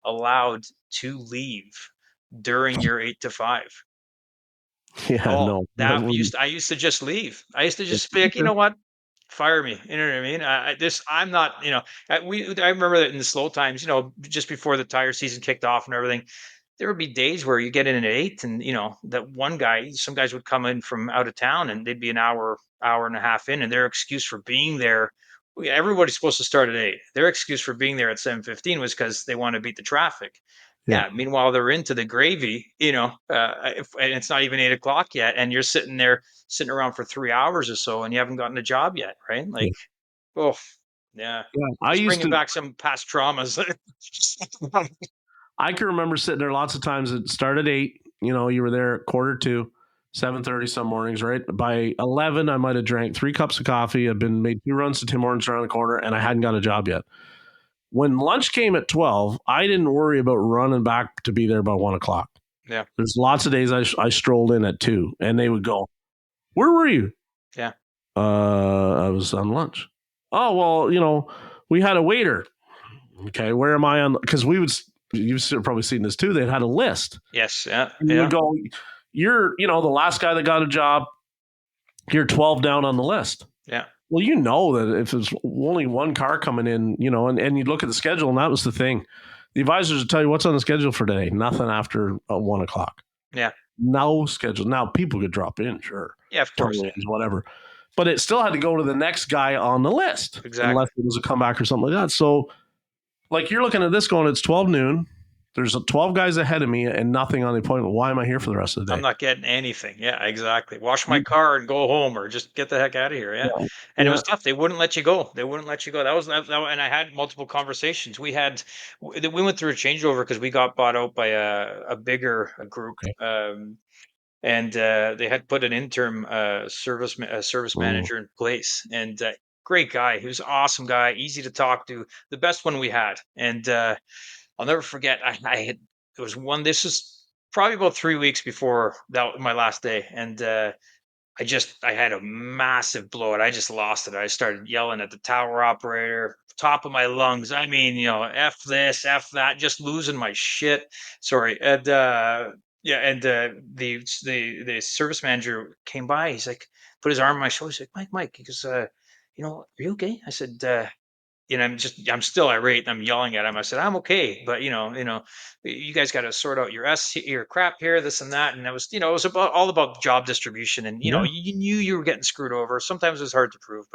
S2: allowed to leave during your 8 to 5 at
S1: Yeah.
S2: all.
S1: No. That
S2: That
S1: wouldn't.
S2: I used to just leave. I used to just be like, you know what, fire me. You know what I mean? I'm not. I remember that in the slow times, just before the tire season kicked off and everything, there would be days where you get in at 8, and that one guy, some guys would come in from out of town, and they'd be an hour and a half in, and their excuse for being there, everybody's supposed to start at 8. Their excuse for being there at 7:15 was because they want to beat the traffic.
S1: Yeah.
S2: Yeah, meanwhile they're into the gravy, and it's not even 8 o'clock yet, and you're sitting there sitting around for 3 hours or so, and you haven't gotten a job yet, right?
S1: Yeah.
S2: Like, oh yeah,
S1: Yeah. I
S2: just
S1: used
S2: bringing
S1: to.
S2: back some past traumas.
S1: I can remember sitting there lots of times. It started at 8. You were there at 1:45, 7:30 some mornings, right? By 11, I might have drank 3 cups of coffee. I'd been made 2 runs to Tim Hortons around the corner, and I hadn't got a job yet. When lunch came at 12, I didn't worry about running back to be there by 1 o'clock.
S2: Yeah,
S1: There's lots of days I strolled in at 2, and they would go, "Where were you?"
S2: yeah,
S1: I was on lunch. Oh, well, we had a waiter. Okay, where am I on? Because you've probably seen this too. They had a list.
S2: yes, yeah,
S1: And you would
S2: yeah,
S1: go, you're, the last guy that got a job, you're 12 down on the list.
S2: yeah.
S1: Well, you know that if there's only one car coming in, and you look at the schedule, and that was the thing. The advisors would tell you what's on the schedule for today. Nothing after 1 o'clock.
S2: Yeah.
S1: No schedule. Now, people could drop in, sure.
S2: Yeah, of course. Yeah.
S1: Whatever. But it still had to go to the next guy on the list, unless
S2: Exactly.
S1: it was a comeback or something like that. So, like, you're looking at this going, it's 12 noon. There's 12 guys ahead of me and nothing on the appointment. Why am I here for the rest of the
S2: I'm
S1: day?
S2: not getting anything. Yeah, exactly. Wash my car and go home, or just get the heck out of here. Yeah.
S1: Yeah.
S2: And it
S1: Yeah.
S2: was tough. They wouldn't let you go. They wouldn't let you go. And I had multiple conversations. We went through a changeover because we got bought out by a bigger group.
S1: Okay.
S2: And they had put an interim service
S1: Mm.
S2: manager in place, and great guy. He was an awesome guy, easy to talk to, the best one we had. And I'll never forget. I had it was one. This was probably about 3 weeks before that my last day, and I had a massive blowout. I just lost it. I started yelling at the tower operator, top of my lungs. I mean, f this, f that, just losing my shit. Sorry, and yeah, and the service manager came by. He's like, put his arm on my shoulder. He's like, Mike. He goes, are you okay? I said, I'm still irate. I'm yelling at him. I said, I'm okay, but you guys got to sort out your crap here, this and that. And it was all about job distribution. And,
S1: Yeah.
S2: you knew you were getting screwed over. Sometimes it was hard to prove,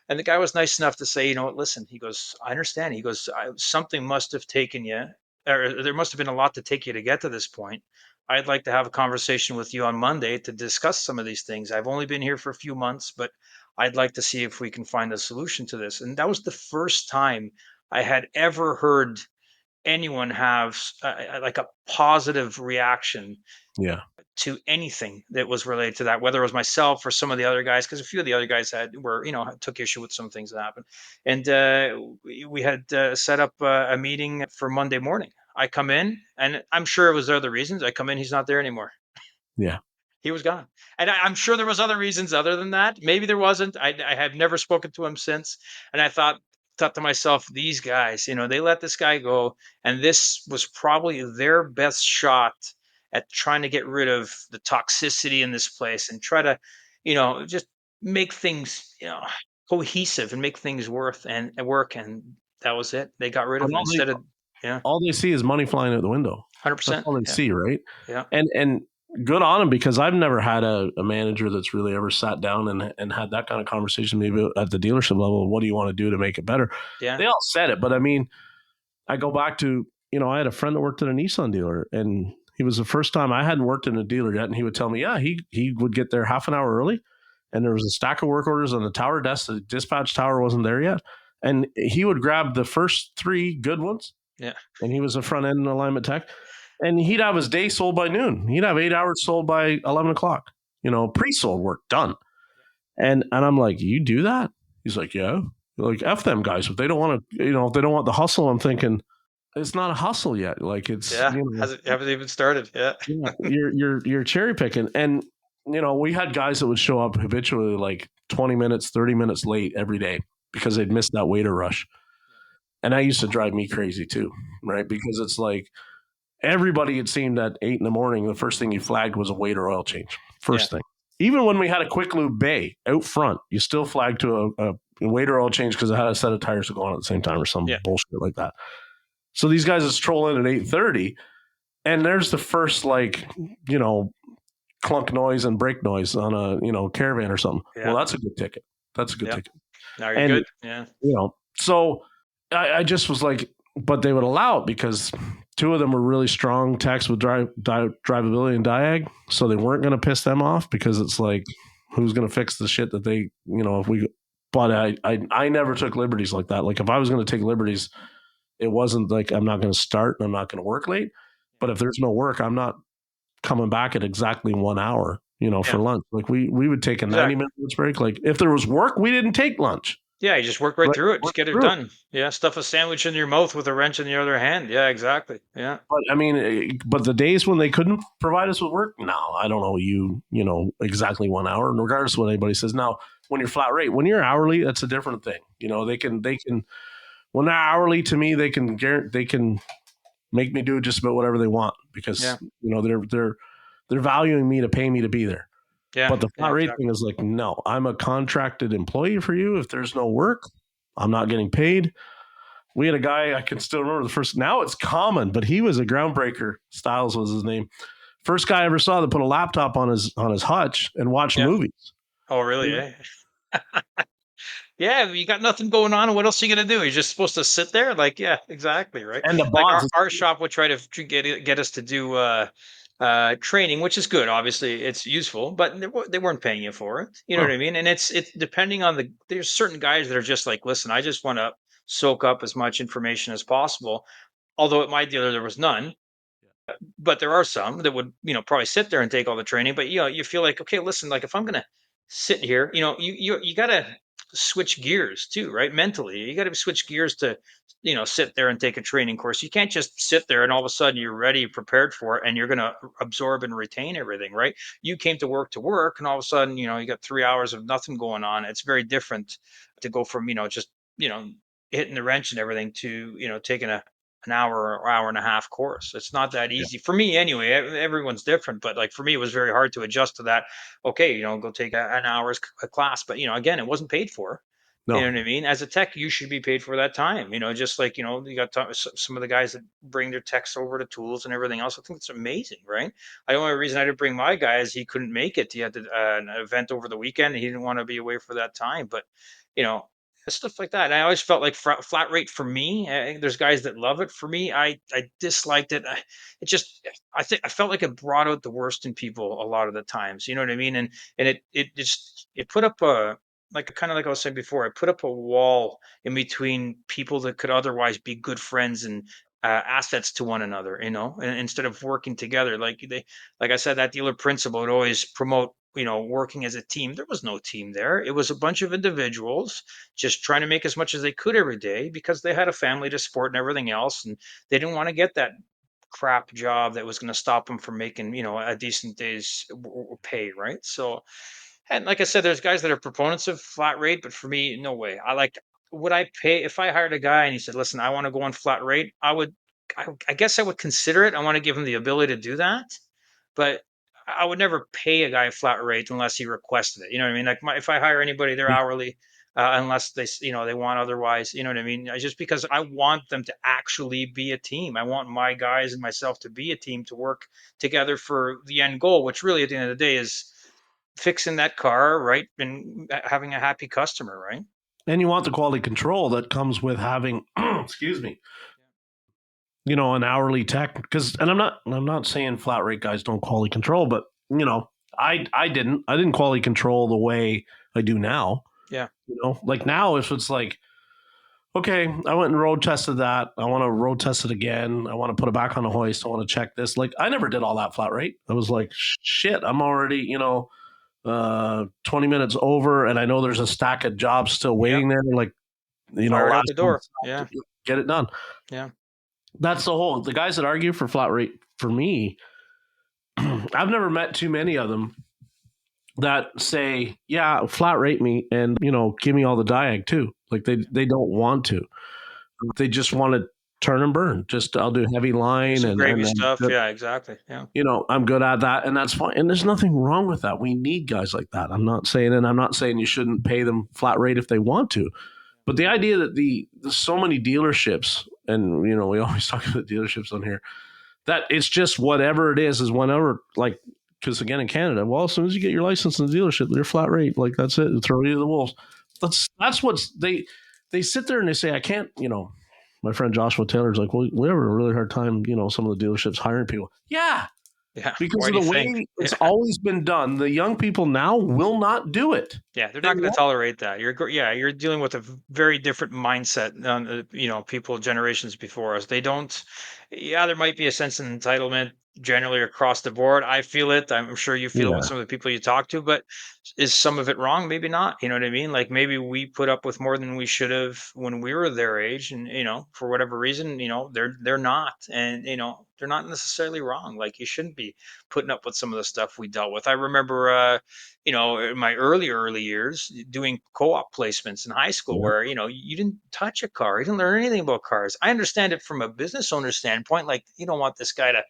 S2: and the guy was nice enough to say, listen, he goes, I understand. He goes, something must have taken you, or there must have been a lot to take you to get to this point. I'd like to have a conversation with you on Monday to discuss some of these things. I've only been here for a few months, but I'd like to see if we can find a solution to this. And that was the first time I had ever heard anyone have like a positive reaction
S1: Yeah.
S2: to anything that was related to that, whether it was myself or some of the other guys, because a few of the other guys took issue with some things that happened. And we had set up a meeting for Monday morning. I come in, and I'm sure it was other reasons. I come in, he's not there anymore.
S1: Yeah.
S2: He was gone. And I'm sure there was other reasons other than that. Maybe there wasn't. I have never spoken to him since. And I thought to myself, these guys, they let this guy go, and this was probably their best shot at trying to get rid of the toxicity in this place and try to, just make things, cohesive and make things worth and work. And that was it. They got rid
S1: But
S2: of him instead of, yeah,
S1: all they see is money flying out the window. That's
S2: 100%.
S1: all they
S2: Yeah.
S1: see, right?
S2: Yeah.
S1: And good on them, because I've never had a manager that's really ever sat down and had that kind of conversation, maybe at the dealership level. What do you want to do to make it better?
S2: Yeah.
S1: They all said it, but I mean, I go back to, I had a friend that worked at a Nissan dealer, and he was the first time. I hadn't worked in a dealer yet, and he would tell me, yeah, he would get there half an hour early, and there was a stack of work orders on the tower desk. The dispatch tower wasn't there yet, and he would grab the first 3 good ones.
S2: Yeah.
S1: And he was a front end alignment tech, and he'd have his day sold by noon. He'd have 8 hours sold by 11 o'clock. Pre-sold work done. And I'm like, you do that? He's like, yeah. Like, F them guys. If they don't want to, if they don't want the hustle, I'm thinking, it's not a hustle yet. Like, it's,
S2: Yeah. Haven't even started. Yeah.
S1: yeah, you're cherry picking. And, we had guys that would show up habitually like 20 minutes, 30 minutes late every day because they'd missed that waiter rush. And that used to drive me crazy too, right? Because it's like, everybody, it seemed, at 8 in the morning, the first thing you flagged was a waiter oil change. First thing. Even when we had a quick lube bay out front, you still flagged to a waiter oil change because it had a set of tires to go on at the same time or some bullshit like that. So these guys would stroll in at 8:30, and there's the first clunk noise and brake noise on a caravan or something. Yeah. Well, that's a good ticket. That's a good ticket.
S2: Now you're good. Yeah.
S1: So I just was like, but they would allow it because 2 of them were really strong techs with drivability and Diag, so they weren't going to piss them off, because it's like, who's going to fix the shit that they, if we. But I never took liberties like that. Like, if I was going to take liberties, it wasn't like, I'm not going to start and I'm not going to work late. But if there's no work, I'm not coming back at exactly 1 hour, for lunch. Like, we would take a 90-minute break. Like, if there was work, we didn't take lunch.
S2: Yeah, you just work right through it. Just get it done. Yeah, stuff a sandwich in your mouth with a wrench in the other hand. Yeah, exactly. Yeah.
S1: But I mean, but the days when they couldn't provide us with work, no, I don't know exactly 1 hour. And regardless of what anybody says, now when you're flat rate, when you're hourly, that's a different thing. They can when they're hourly, to me, they can make me do just about whatever they want, because they're valuing me to pay me to be there.
S2: Yeah.
S1: But the flat rate thing is like, no, I'm a contracted employee for you. If there's no work, I'm not getting paid. We had a guy, I can still remember now it's common, but he was a groundbreaker. Styles was his name. First guy I ever saw that put a laptop on his hutch and watched movies.
S2: Oh, really? Yeah. Yeah, you got nothing going on. What else are you gonna do? You're just supposed to sit there? Like, yeah, exactly, right?
S1: And the
S2: like our shop would try to get us to do training, which is good. Obviously, it's useful, but they weren't paying you for it. You know what I mean? And it's depending on there's certain guys that are just like, listen, I just want to soak up as much information as possible. Although at my dealer there was none, but there are some that would probably sit there and take all the training. But you feel like, okay, listen, like if I'm gonna sit here, you gotta switch gears too, right? Mentally, you gotta switch gears to sit there and take a training course. You can't just sit there and all of a sudden you're ready, prepared for it, and you're gonna absorb and retain everything, right? You came to work, and all of a sudden you got 3 hours of nothing going on. It's very different to go from just hitting the wrench and everything to taking an hour or hour and a half course. It's not that easy for me anyway. Everyone's different, but like for me, it was very hard to adjust to that. Okay, go take an hour's class, but again, it wasn't paid for.
S1: No.
S2: You know what I mean? As a tech, you should be paid for that time. Just like you got some of the guys that bring their techs over to tools and everything else. I think it's amazing, right? The only reason I didn't bring my guy is he couldn't make it. He had an event over the weekend, and he didn't want to be away for that time. But stuff like that. I always felt like flat rate for me. There's guys that love it. For me, I disliked it. I think I felt like it brought out the worst in people a lot of the times. You know what I mean? And it put up a kind of like I was saying before. It put up a wall in between people that could otherwise be good friends and assets to one another, and instead of working together, like I said, that dealer principle would always promote, working as a team. There was no team there. It was a bunch of individuals just trying to make as much as they could every day because they had a family to support and everything else, and they didn't want to get that crap job that was going to stop them from making, a decent day's pay, right? So, and like I said, there's guys that are proponents of flat rate, but for me, no way. Would I pay if I hired a guy and he said, "Listen, I want to go on flat rate"? I guess I would consider it. I want to give him the ability to do that, but I would never pay a guy a flat rate unless he requested it. You know what I mean? Like if I hire anybody, they're hourly, unless they want otherwise. You know what I mean? Just because I want them to actually be a team. I want my guys and myself to be a team, to work together for the end goal, which really at the end of the day is fixing that car, right, and having a happy customer, right?
S1: And you want the quality control that comes with having, excuse me, an hourly tech. Because, and I'm not saying flat rate guys don't quality control, but I didn't quality control the way I do now.
S2: Yeah.
S1: Like now, if it's like, okay, I went and road tested that, I want to road test it again, I want to put it back on the hoist, I want to check this. Like I never did all that flat rate. I was like, shit, I'm already 20 minutes over, and I know there's a stack of jobs still waiting there. Like,
S2: Fire out the door. Yeah.
S1: Get it done.
S2: Yeah.
S1: That's the guys that argue for flat rate for me. I've never met too many of them that say, yeah, flat rate me and, give me all the Diag too. Like they don't want to. They just want to turn and burn. Just I'll do heavy line
S2: Some
S1: and
S2: gravy stuff. Yeah, exactly. Yeah.
S1: I'm good at that, and that's fine. And there's nothing wrong with that. We need guys like that. I'm not saying you shouldn't pay them flat rate if they want to. But the idea that there's so many dealerships, and we always talk about dealerships on here, that it's just whatever it is whenever, like, because again in Canada, well, as soon as you get your license in the dealership, they're flat rate, like that's it, throw you to the wolves. That's what's they sit there and they say, I can't, my friend Joshua Taylor's like, well, we have a really hard time, some of the dealerships hiring people. Yeah.
S2: Yeah.
S1: Because of the way it's always been done. The young people now will not do it.
S2: Yeah, they're not going to tolerate that. You're dealing with a very different mindset on people generations before us. They don't. Yeah, there might be a sense of entitlement generally across the board. I feel it. I'm sure you feel it with some of the people you talk to, but is some of it wrong? Maybe not. You know what I mean? Like maybe we put up with more than we should have when we were their age, and for whatever reason, they're not, and they're not necessarily wrong. Like you shouldn't be putting up with some of the stuff we dealt with. I remember in my early years doing co-op placements in high school where, you didn't touch a car. You didn't learn anything about cars. I understand it from a business owner standpoint. Like you don't want this guy to,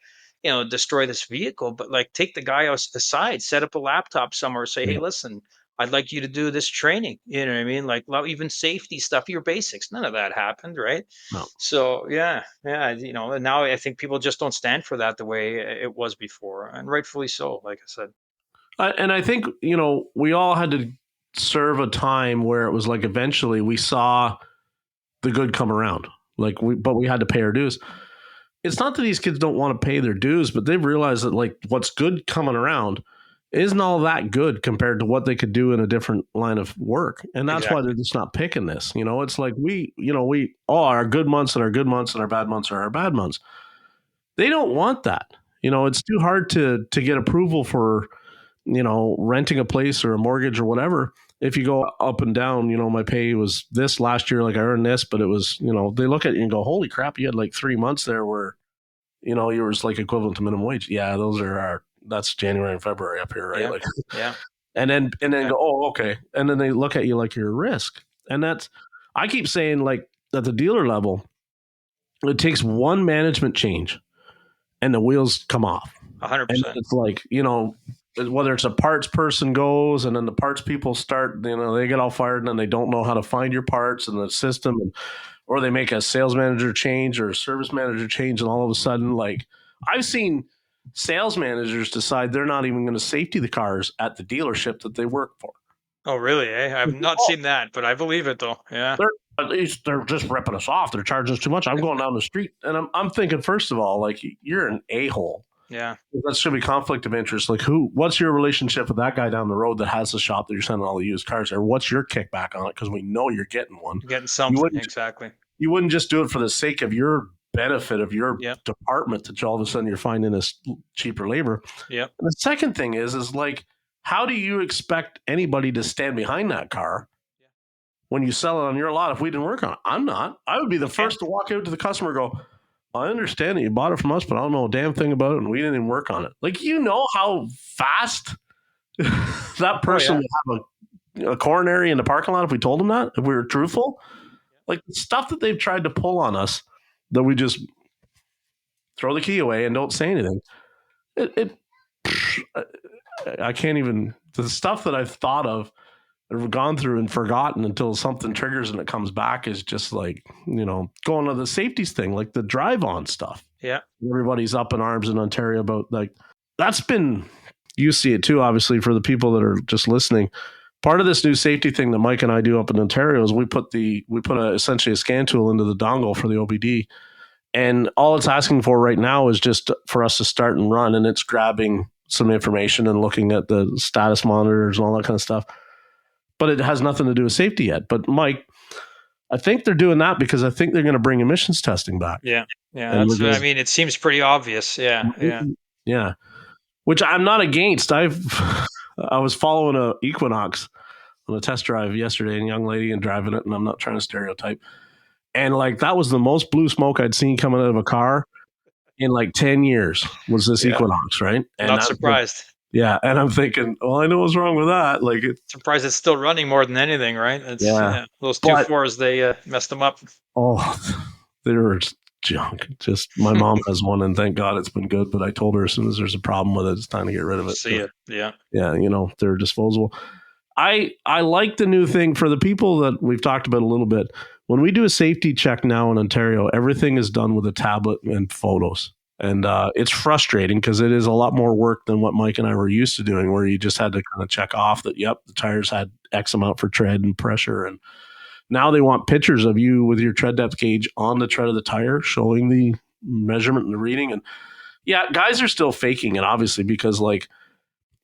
S2: destroy this vehicle, but like take the guy aside, set up a laptop somewhere, say, hey, listen, I'd like you to do this training. You know what I mean? Like even safety stuff, your basics, none of that happened. Right.
S1: No.
S2: So yeah. And now I think people just don't stand for that the way it was before, and rightfully so, like I said.
S1: And I think, we all had to serve a time where it was like eventually we saw the good come around. But we had to pay our dues. It's not that these kids don't want to pay their dues, but they've realized that like what's good coming around isn't all that good compared to what they could do in a different line of work. And that's why they're just not picking this. It's like our good months and our good months and our bad months are our bad months. They don't want that. It's too hard to get approval for renting a place or a mortgage or whatever. If you go up and down, my pay was this last year, like I earned this, but it was, they look at you and go, holy crap, you had like 3 months there where, you was like equivalent to minimum wage. Yeah, that's January and February up here, right?
S2: Yeah.
S1: Like,
S2: yeah.
S1: And then go, oh, okay. And then they look at you like you're a risk. And I keep saying like at the dealer level, it takes one management change and the wheels come off.
S2: 100%.
S1: And it's like, whether it's a parts person goes and then the parts people start, they get all fired and then they don't know how to find your parts in the system, or they make a sales manager change or a service manager change, and all of a sudden, like I've seen sales managers decide they're not even going to safety the cars at the dealership that they work for.
S2: Oh, really? I've not seen that, but I believe it though. Yeah.
S1: They're just ripping us off. They're charging us too much. I'm going down the street and I'm thinking, first of all, like you're an a-hole.
S2: Yeah.
S1: That should be conflict of interest. Like what's your relationship with that guy down the road that has the shop that you're sending all the used cars, or what's your kickback on it? Because we know you're getting one.
S2: You're getting something. Exactly.
S1: You wouldn't just do it for the sake of your benefit of your
S2: Yep.
S1: department that all of a sudden you're finding this cheaper labor.
S2: Yep.
S1: And the second thing is like, how do you expect anybody to stand behind that car when you sell it on your lot if we didn't work on it? I'm not. I would be the first to walk out to the customer and go, I understand that you bought it from us, but I don't know a damn thing about it and we didn't even work on it. Like, you know how fast that person would have a coronary in the parking lot if we told them that, if we were truthful. Like, the stuff that they've tried to pull on us that we just throw the key away and don't say anything. I can't even, the stuff that I've thought of, I've gone through and forgotten until something triggers and it comes back is just like, going to the safeties thing, like the drive on stuff.
S2: Yeah.
S1: Everybody's up in arms in Ontario about, like, that's been, you see it too, obviously, for the people that are just listening. Part of this new safety thing that Mike and I do up in Ontario is we put essentially a scan tool into the dongle for the OBD. And all it's asking for right now is just for us to start and run, and it's grabbing some information and looking at the status monitors and all that kind of stuff. But it has nothing to do with safety yet. But Mike, I think they're doing that because I think they're going to bring emissions testing back.
S2: Yeah. Yeah. It seems pretty obvious. Yeah. Yeah.
S1: Yeah. Which I'm not against. I was following a Equinox on a test drive yesterday, and a young lady and driving it, and I'm not trying to stereotype. And like, that was the most blue smoke I'd seen coming out of a car in like 10 years was this Equinox, right? And
S2: not surprised.
S1: Yeah. And I'm thinking, well, I know what's wrong with that. Like,
S2: surprised it's still running more than anything, right? Those 2.4s, they messed them up.
S1: Oh, they were junk. Just, my mom has one, and thank God it's been good. But I told her as soon as there's a problem with it, it's time to get rid of it.
S2: See it. Yeah.
S1: Yeah. They're disposable. I like the new thing for the people that we've talked about a little bit. When we do a safety check now in Ontario, everything is done with a tablet and photos. And it's frustrating because it is a lot more work than what Mike and I were used to doing, where you just had to kind of check off that, yep, the tires had X amount for tread and pressure. And now they want pictures of you with your tread depth gauge on the tread of the tire, showing the measurement and the reading. And yeah, guys are still faking it, obviously, because, like,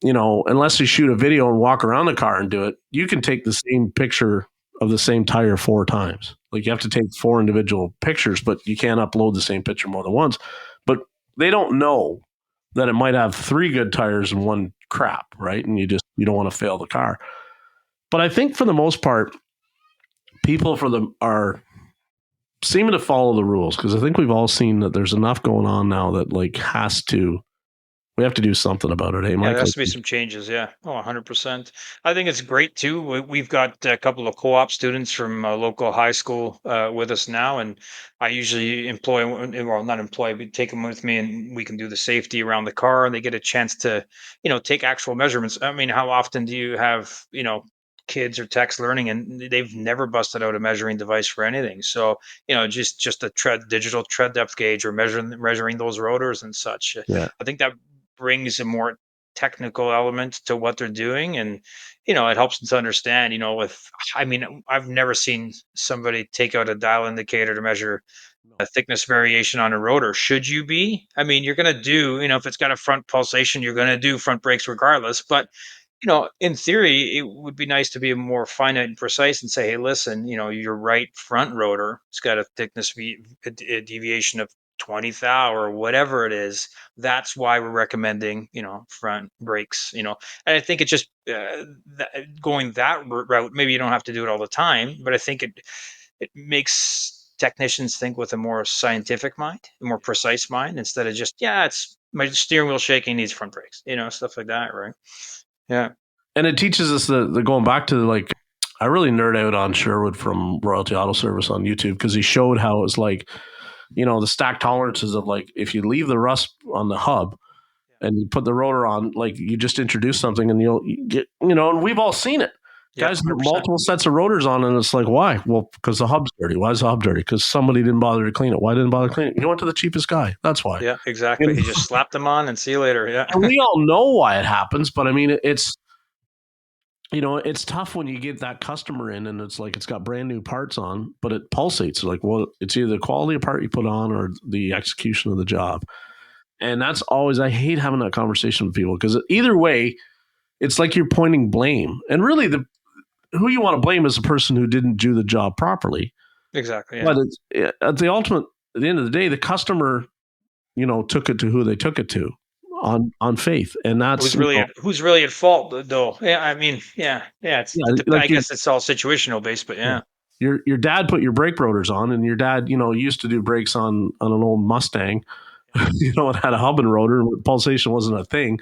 S1: unless you shoot a video and walk around the car and do it, you can take the same picture of the same tire 4 times. Like, you have to take 4 individual pictures, but you can't upload the same picture more than once. But they don't know that it might have 3 good tires and 1 crap, right? And you don't want to fail the car. But I think for the most part, people are seeming to follow the rules, because I think we've all seen that there's enough going on now that, like, we have to do something about it. Hey, Mike?
S2: There has to be some changes. Yeah. Oh, 100%. I think it's great too. We've got a couple of co-op students from a local high school with us now, and I usually not employ, but take them with me, and we can do the safety around the car, and they get a chance to, take actual measurements. I mean, how often do you have, kids or techs learning and they've never busted out a measuring device for anything? So, just a digital tread depth gauge or measuring those rotors and such.
S1: Yeah.
S2: I think that brings a more technical element to what they're doing, and it helps them to understand, I've never seen somebody take out a dial indicator to measure a thickness variation on a rotor. Should you be? You're going to do, if it's got a front pulsation, you're going to do front brakes regardless. But in theory, it would be nice to be more finite and precise and say, hey, listen, your right front rotor, it's got a thickness a deviation of 20 thou or whatever it is. That's why we're recommending, front brakes, and I think it's just going that route. Maybe you don't have to do it all the time, but I think it makes technicians think with a more scientific mind, a more precise mind, instead of just, it's my steering wheel shaking, needs front brakes, stuff like that. Right. Yeah.
S1: And it teaches us the going back to, like, I really nerd out on Sherwood from Royalty Auto Service on YouTube, because he showed how it's like, the stack tolerances of, like, if you leave the rust on the hub and you put the rotor on, like, you just introduce something and you'll get, and we've all seen it. Guys have multiple sets of rotors on, and it's like, why? Well, because the hub's dirty. Why is the hub dirty? Because somebody didn't bother to clean it. Why didn't bother to clean it? You went to the cheapest guy. That's why.
S2: Yeah, exactly. You just slap them on and see you later. Yeah.
S1: And we all know why it happens, but I mean, it's tough when you get that customer in and it's like, it's got brand new parts on, but it pulsates. Like, well, it's either the quality of part you put on or the execution of the job. And that's always, I hate having that conversation with people, because either way, it's like you're pointing blame. And really, who you want to blame is the person who didn't do the job properly.
S2: Exactly. Yeah.
S1: But at the ultimate, at the end of the day, the customer, took it to who they took it to on faith, and that's
S2: who's really at fault though? Yeah, I mean, it's
S1: yeah, like
S2: I guess it's all situational based, but yeah.
S1: your dad put your brake rotors on, and your dad, used to do brakes on an old Mustang, it had a hub and rotor, pulsation wasn't a thing.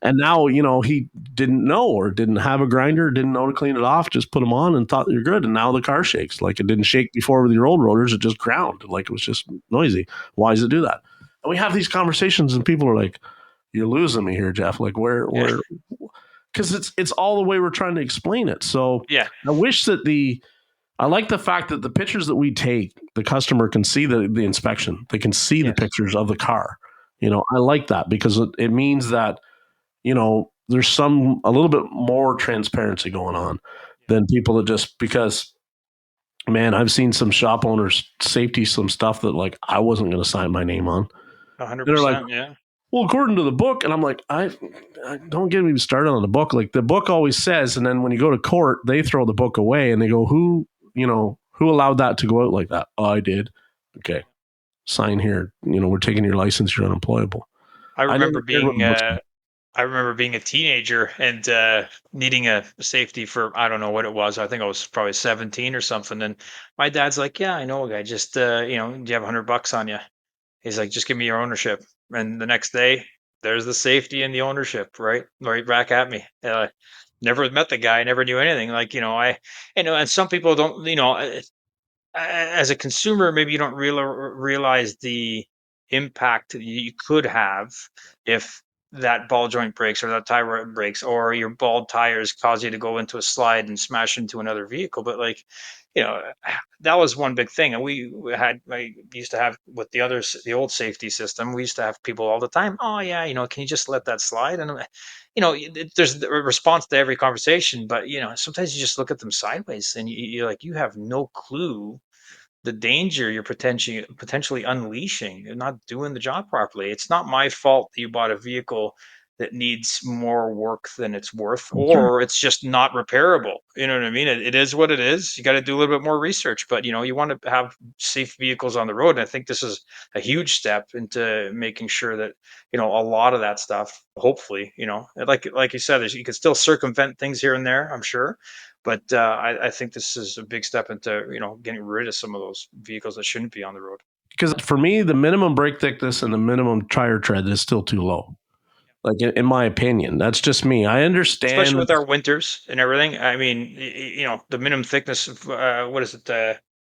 S1: And now, he didn't know or didn't have a grinder, didn't know to clean it off, just put them on and thought you're good. And now the car shakes. Like it didn't shake before with your old rotors. It just ground. Like it was just noisy. Why does it do that? And we have these conversations and people are like, you're losing me here, Jeff. Like where, because it's all the way we're trying to explain it. So
S2: Yeah.
S1: I wish that I like the fact that the pictures that we take, the customer can see the inspection. They can see the pictures of the car. I like that because it means that, there's a little bit more transparency going on than people that just, because, man, I've seen some shop owners safety some stuff that like I wasn't going to sign my name on.
S2: 100%.
S1: They're like,
S2: yeah.
S1: well, according to the book, and I'm like, I don't get me started on the book. Like the book always says, and then when you go to court, they throw the book away and they go, who allowed that to go out like that? Oh, I did. Okay, sign here. We're taking your license. You're unemployable.
S2: I remember
S1: I
S2: being a teenager and needing a safety for, I don't know what it was. I think I was probably 17 or something. And my dad's like, yeah, I know a guy. Just, do you have $100 on you? He's like, just give me your ownership. And the next day, there's the safety and the ownership, right back at me. Never met the guy, never knew anything. Like, and some people don't, as a consumer, maybe you don't realize the impact that you could have if that ball joint breaks or that tire breaks or your bald tires cause you to go into a slide and smash into another vehicle. But like, that was one big thing. And I used to have with the old safety system, we used to have people all the time. Oh yeah, can you just let that slide? And there's a response to every conversation, but sometimes you just look at them sideways and you're like, you have no clue the danger you're potentially unleashing and not doing the job properly. It's not my fault that you bought a vehicle that needs more work than it's worth,
S1: Sure.
S2: or it's just not repairable. You know what I mean? It is what it is. You got to do a little bit more research, but you want to have safe vehicles on the road. And I think this is a huge step into making sure that a lot of that stuff. Hopefully, like you said, you can still circumvent things here and there. I'm sure, but I think this is a big step into getting rid of some of those vehicles that shouldn't be on the road.
S1: Because for me, the minimum brake thickness and the minimum tire tread is still too low. Like in my opinion, that's just me. I understand,
S2: especially with our winters and everything. I mean, the minimum thickness of what is it?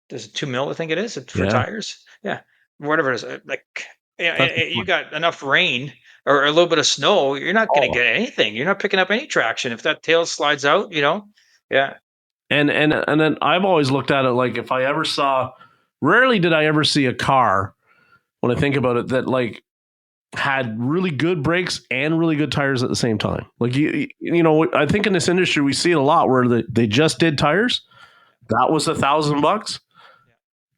S2: Is it 2 mil? I think it is for tires. Yeah, whatever it is. Like, you got enough rain or a little bit of snow, you're not going to get anything. You're not picking up any traction if that tail slides out. Yeah.
S1: And then I've always looked at it like if I ever saw, rarely did I ever see a car when I think about it that like had really good brakes and really good tires at the same time. Like I think in this industry we see it a lot where they just did tires. That was $1,000.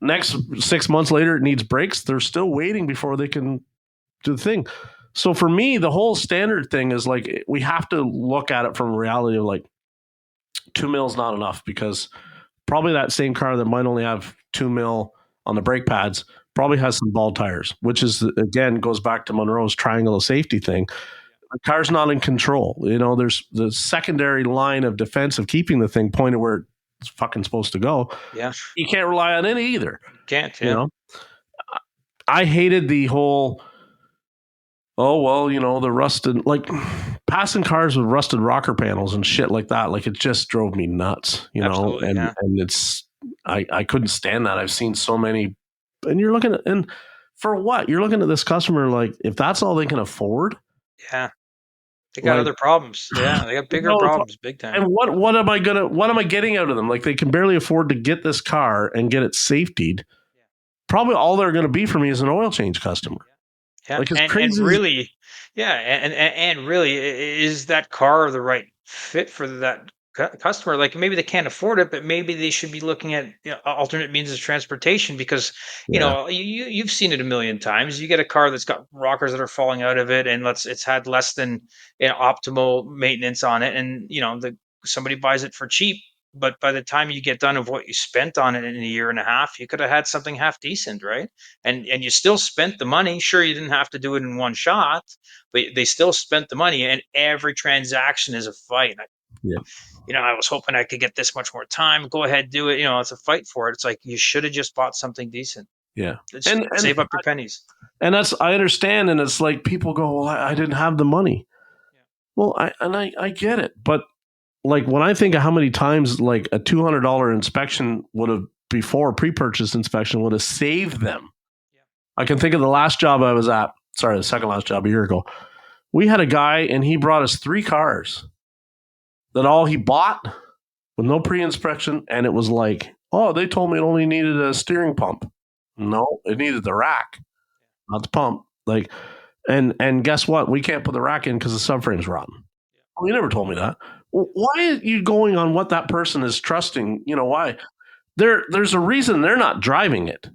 S1: Next 6 months later, it needs brakes. They're still waiting before they can do the thing. So for me, the whole standard thing is like we have to look at it from a reality of like 2 mil is not enough because probably that same car that might only have 2 mil on the brake pads probably has some bald tires, which is again goes back to Monroe's triangle of safety thing. The car's not in control. There's the secondary line of defense of keeping the thing pointed where it's fucking supposed to go.
S2: Yeah.
S1: You can't rely on it either.
S2: Can't, yeah.
S1: I hated the whole, the rusted, like passing cars with rusted rocker panels and shit like that. Like it just drove me nuts,
S2: Absolutely,
S1: and it's, I couldn't stand that. I've seen so many, and you're looking at, and for what? You're looking at this customer, like if that's all they can afford.
S2: Yeah. They got other problems. Yeah. They got bigger problems, big time.
S1: And what am I getting out of them? Like they can barely afford to get this car and get it safetied. Probably all they're going to be for me is an oil change customer.
S2: Yeah.
S1: Like
S2: and really, and really, is that car the right fit for that customer? Like maybe they can't afford it, but maybe they should be looking at alternate means of transportation because you've seen it a million times. You get a car that's got rockers that are falling out of it, and it's had less than optimal maintenance on it, and somebody buys it for cheap. but by the time you get done of what you spent on it in a year and a half, you could have had something half decent, right? And you still spent the money. Sure, you didn't have to do it in one shot, but they still spent the money, and every transaction is a fight.
S1: Yeah.
S2: I was hoping I could get this much more time. Go ahead, do it. It's a fight for it. It's like you should have just bought something decent.
S1: Yeah.
S2: Just
S1: And
S2: save up your pennies.
S1: that's, I understand. And it's like people go, well, I didn't have the money.
S2: Yeah.
S1: Well, I get it. But like when I think of how many times like a $200 inspection would have, before pre-purchase inspection, would have saved them.
S2: Yeah.
S1: I can think of the last job I was at. Sorry, the second last job a year ago. We had a guy and he brought us 3 cars that all he bought with no pre-inspection. And it was like, oh, they told me it only needed a steering pump. No, it needed the rack, not the pump. Like, and guess what? We can't put the rack in because the subframe's rotten. Well, you never told me that. Well, why are you going on what that person is trusting? Why? There's a reason they're not driving it.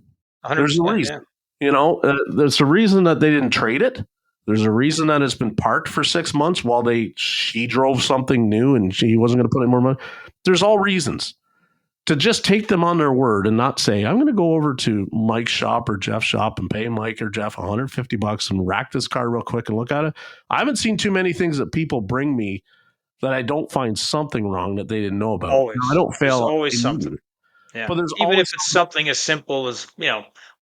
S1: There's a
S2: 100%.
S1: reason.
S2: Yeah.
S1: There's a reason that they didn't trade it. There's a reason that it's been parked for 6 months while she drove something new and she wasn't going to put any more money. There's all reasons. To just take them on their word and not say, I'm going to go over to Mike's shop or Jeff's shop and pay Mike or Jeff $150 and rack this car real quick and look at it. I haven't seen too many things that people bring me that I don't find something wrong that they didn't know about.
S2: Always.
S1: I don't
S2: There's
S1: fail
S2: always something.
S1: immediately.
S2: Yeah.
S1: But there's
S2: Even
S1: always
S2: if it's something as simple as,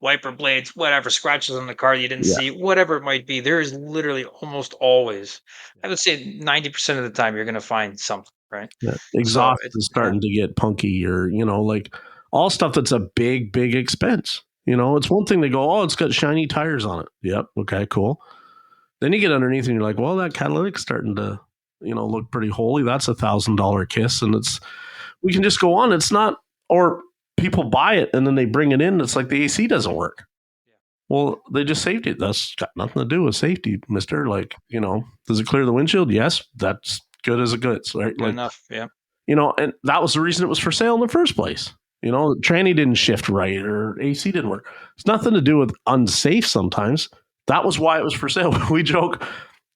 S2: wiper blades, whatever, scratches on the car you didn't
S1: yeah,
S2: see, whatever it might be, there is literally almost always, I would say 90% of the time, you're going to find something, right?
S1: yeah.
S2: So
S1: Exhaust
S2: it's,
S1: is starting to get punky, or like all stuff that's a big expense. It's one thing to go, oh, it's got shiny tires on it. Yep, okay, cool. Then you get underneath and you're like, well, that catalytic's starting to, look pretty holy. That's $1,000 kiss, and we can just go on. It's not, or people buy it and then they bring it in. It's like the AC doesn't work.
S2: Yeah.
S1: Well, they just saved it. That's got nothing to do with safety, mister. Like, does it clear the windshield? Yes, that's good as it gets, right?
S2: Good
S1: Like,
S2: enough. Yeah.
S1: and that was the reason it was for sale in the first place. Tranny didn't shift right or AC didn't work. It's nothing to do with unsafe sometimes. That was why it was for sale. We joke,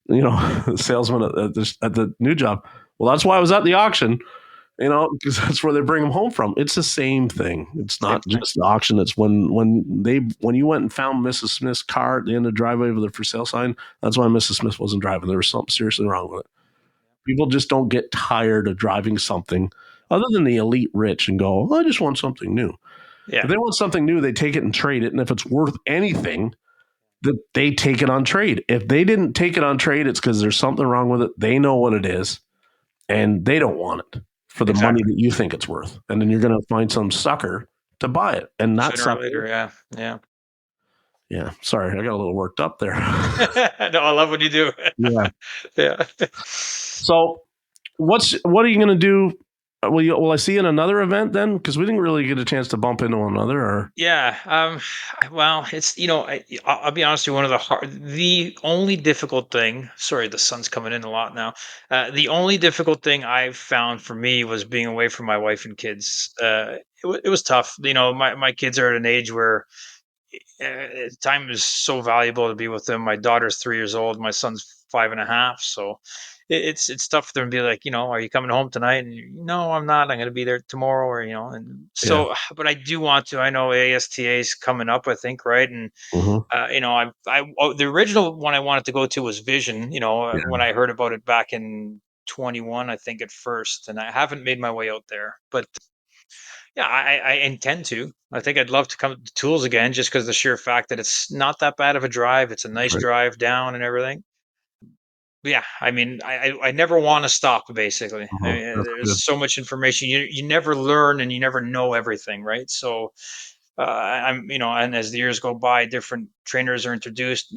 S1: the salesman at the new job. Well, that's why I was at the auction, because that's where they bring them home from. It's the same thing. It's
S2: Same
S1: not
S2: thing.
S1: just the auction. It's when you went and found Mrs. Smith's car at the end of the driveway with the for sale sign. That's why Mrs. Smith wasn't driving. There was something seriously wrong with it. People just don't get tired of driving something other than the elite rich and go, oh, I just want something new.
S2: Yeah.
S1: If they want something new, they take it and trade it. And if it's worth anything, that they take it on trade. If they didn't take it on trade, it's because there's something wrong with it. They know what it is, and they don't want it for the money that you think it's worth. And then you're going to find some sucker to buy it. And that
S2: Sooner or
S1: sucker,
S2: later. Yeah. Yeah.
S1: yeah. Sorry, I got a little worked up there.
S2: No, I love what you do.
S1: Yeah.
S2: Yeah.
S1: So, what are you going to do? Will I see you in another event then? Because we didn't really get a chance to bump into one another. Or
S2: Yeah. Well, it's, I'll be honest with you, the only difficult thing, sorry, the sun's coming in a lot now. The only difficult thing I've found for me was being away from my wife and kids. It was tough. My kids are at an age where time is so valuable to be with them. My daughter's 3 years old. My son's 5.5. So it's tough for them to be like, are you coming home tonight? And no, I'm not. I'm going to be there tomorrow, or and
S1: yeah.
S2: so. But I do want to. I know ASTA is coming up, I think, right? And
S1: Mm-hmm.
S2: the original one I wanted to go to was Vision.
S1: Yeah.
S2: When I heard about it back in 21, I think at first, and I haven't made my way out there, but yeah, I intend to. I think I'd love to come to Tools again, just because the sheer fact that it's not that bad of a drive. It's a nice
S1: Right.
S2: drive down and everything. But yeah, I mean, I never want to stop. Basically, I
S1: Uh-huh.
S2: mean,
S1: That's good.
S2: there's so much information. You never learn and you never know everything, right? So, and as the years go by, different trainers are introduced.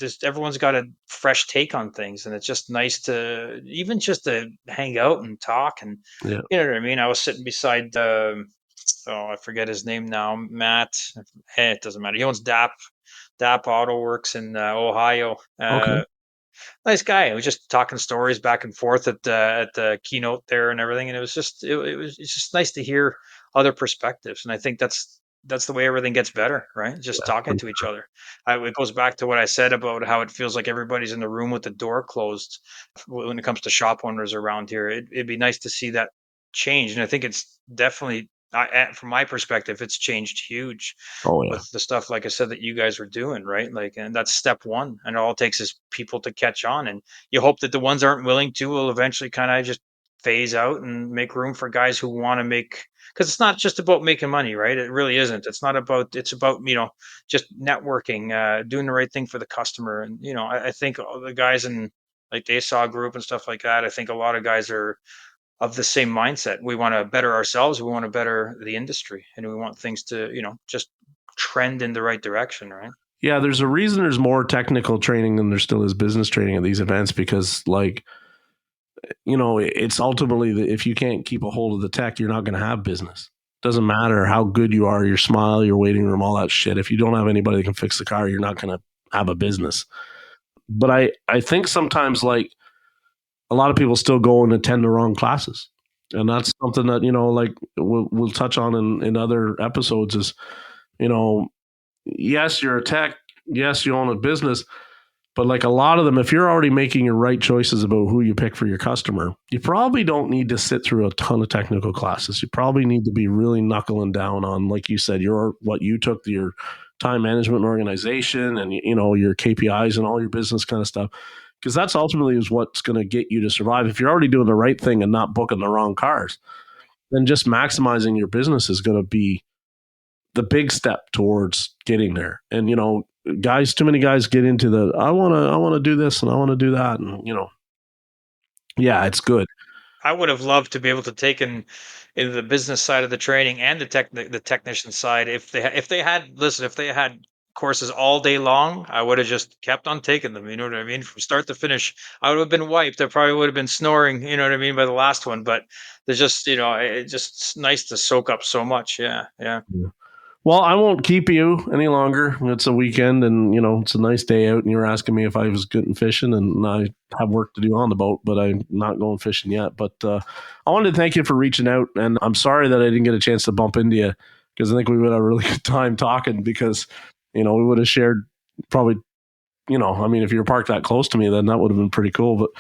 S2: Just everyone's got a fresh take on things, and it's just nice to even just to hang out and talk, and
S1: Yeah.
S2: you know what I mean. I was sitting beside oh, I forget his name now, Matt. It doesn't matter. He owns DAP Auto Works in Ohio.
S1: Okay.
S2: Nice guy. I was just talking stories back and forth at the keynote there and everything, and it's just nice to hear other perspectives, and I think that's the way everything gets better, right? Just
S1: Yeah.
S2: talking to each other. It goes back to what I said about how it feels like everybody's in the room with the door closed when it comes to shop owners around here. It'd be nice to see that changed, and I think it's definitely, from my perspective, it's changed huge
S1: Oh yeah.
S2: with the stuff, like I said, that you guys were doing, right? Like, and that's step one, and all it takes is people to catch on, and you hope that the ones aren't willing to will eventually kind of just phase out and make room for guys who want to make. Because it's not just about making money, right? It really isn't. It's not about. It's about, just networking, doing the right thing for the customer, and I think all the guys in like the ASAW group and stuff like that. I think a lot of guys are of the same mindset. We want to better ourselves. We want to better the industry, and we want things to, just trend in the right direction, right?
S1: Yeah, there's a reason there's more technical training than there still is business training at these events because, like, it's ultimately that if you can't keep a hold of the tech, you're not going to have business. Doesn't matter how good you are, your smile, your waiting room, all that shit. If you don't have anybody that can fix the car, you're not going to have a business. But I think sometimes, like, a lot of people still go and attend the wrong classes. And that's something that, like we'll touch on in other episodes is, yes, you're a tech. Yes, you own a business. But like a lot of them, if you're already making your right choices about who you pick for your customer, you probably don't need to sit through a ton of technical classes. You probably need to be really knuckling down on, like you said, what you took, your time management and organization and, your KPIs and all your business kind of stuff. Because that's ultimately is what's going to get you to survive. If you're already doing the right thing and not booking the wrong cars, then just maximizing your business is going to be the big step towards getting there. And, guys, too many guys get into the, I want to do this and I want to do that. And, yeah, it's good.
S2: I would have loved to be able to take in the business side of the training and the technician side. If they had courses all day long, I would have just kept on taking them. You know what I mean? From start to finish, I would have been wiped. I probably would have been snoring. You know what I mean, by the last one. But there's just, it's just nice to soak up so much. Yeah, yeah.
S1: Yeah. Well, I won't keep you any longer. It's a weekend and, it's a nice day out. And you were asking me if I was good in fishing and I have work to do on the boat, but I'm not going fishing yet. But I wanted to thank you for reaching out. And I'm sorry that I didn't get a chance to bump into you because I think we would have a really good time talking because, we would have shared probably, I mean, if you were parked that close to me, then that would have been pretty cool. But,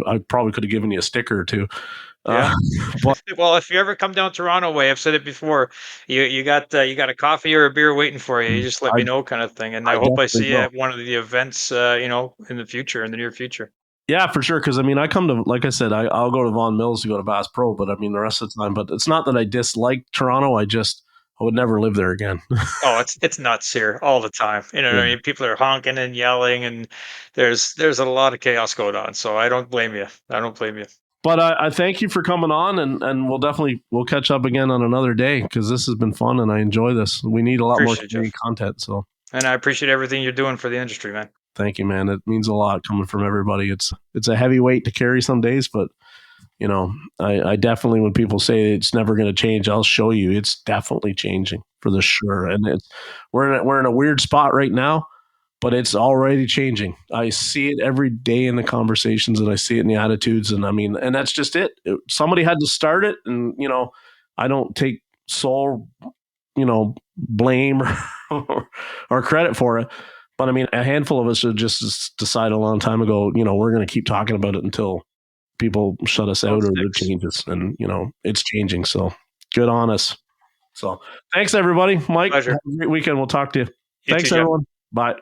S1: I probably could have given you a sticker or two.
S2: Yeah.
S1: But
S2: Well, if you ever come down Toronto way, I've said it before. You got a coffee or a beer waiting for you. You just let
S1: I,
S2: me know, kind of thing. And
S1: I
S2: I hope I
S1: definitely
S2: see you
S1: will.
S2: at one of the events, in the future, in the near future.
S1: Yeah, for sure. Because I mean, I come to, like I said, I'll go to Vaughan Mills to go to Bass Pro, but I mean, the rest of the time. But it's not that I dislike Toronto. I would never live there again.
S2: Oh, it's nuts here all the time. You know what I
S1: Yeah.
S2: mean? People are honking and yelling, and there's a lot of chaos going on. So I don't blame you. I don't blame you.
S1: But I thank you for coming on, and we'll catch up again on another day because this has been fun and I enjoy this. We need a lot more
S2: Appreciate it,
S1: community
S2: Jeff.
S1: content. So
S2: And I appreciate everything you're doing for the industry, man.
S1: thank you, man. It means a lot coming from everybody. It's a heavy weight to carry some days, but I definitely, when people say it's never going to change, I'll show you it's definitely changing for the sure. And we're in a weird spot right now, but it's already changing. I see it every day in the conversations and I see it in the attitudes. And I mean, and that's just it. Somebody had to start it. And, I don't take sole, blame or credit for it. But I mean, a handful of us should just decide a long time ago, we're going to keep talking about it until people shut us
S2: Till it
S1: out or it
S2: sticks.
S1: changes. And, it's changing. So good on us. So thanks, everybody. Mike, have
S2: Pleasure.
S1: a great weekend. We'll talk to you.
S2: You too,
S1: Thanks,
S2: Jeff.
S1: everyone. Bye.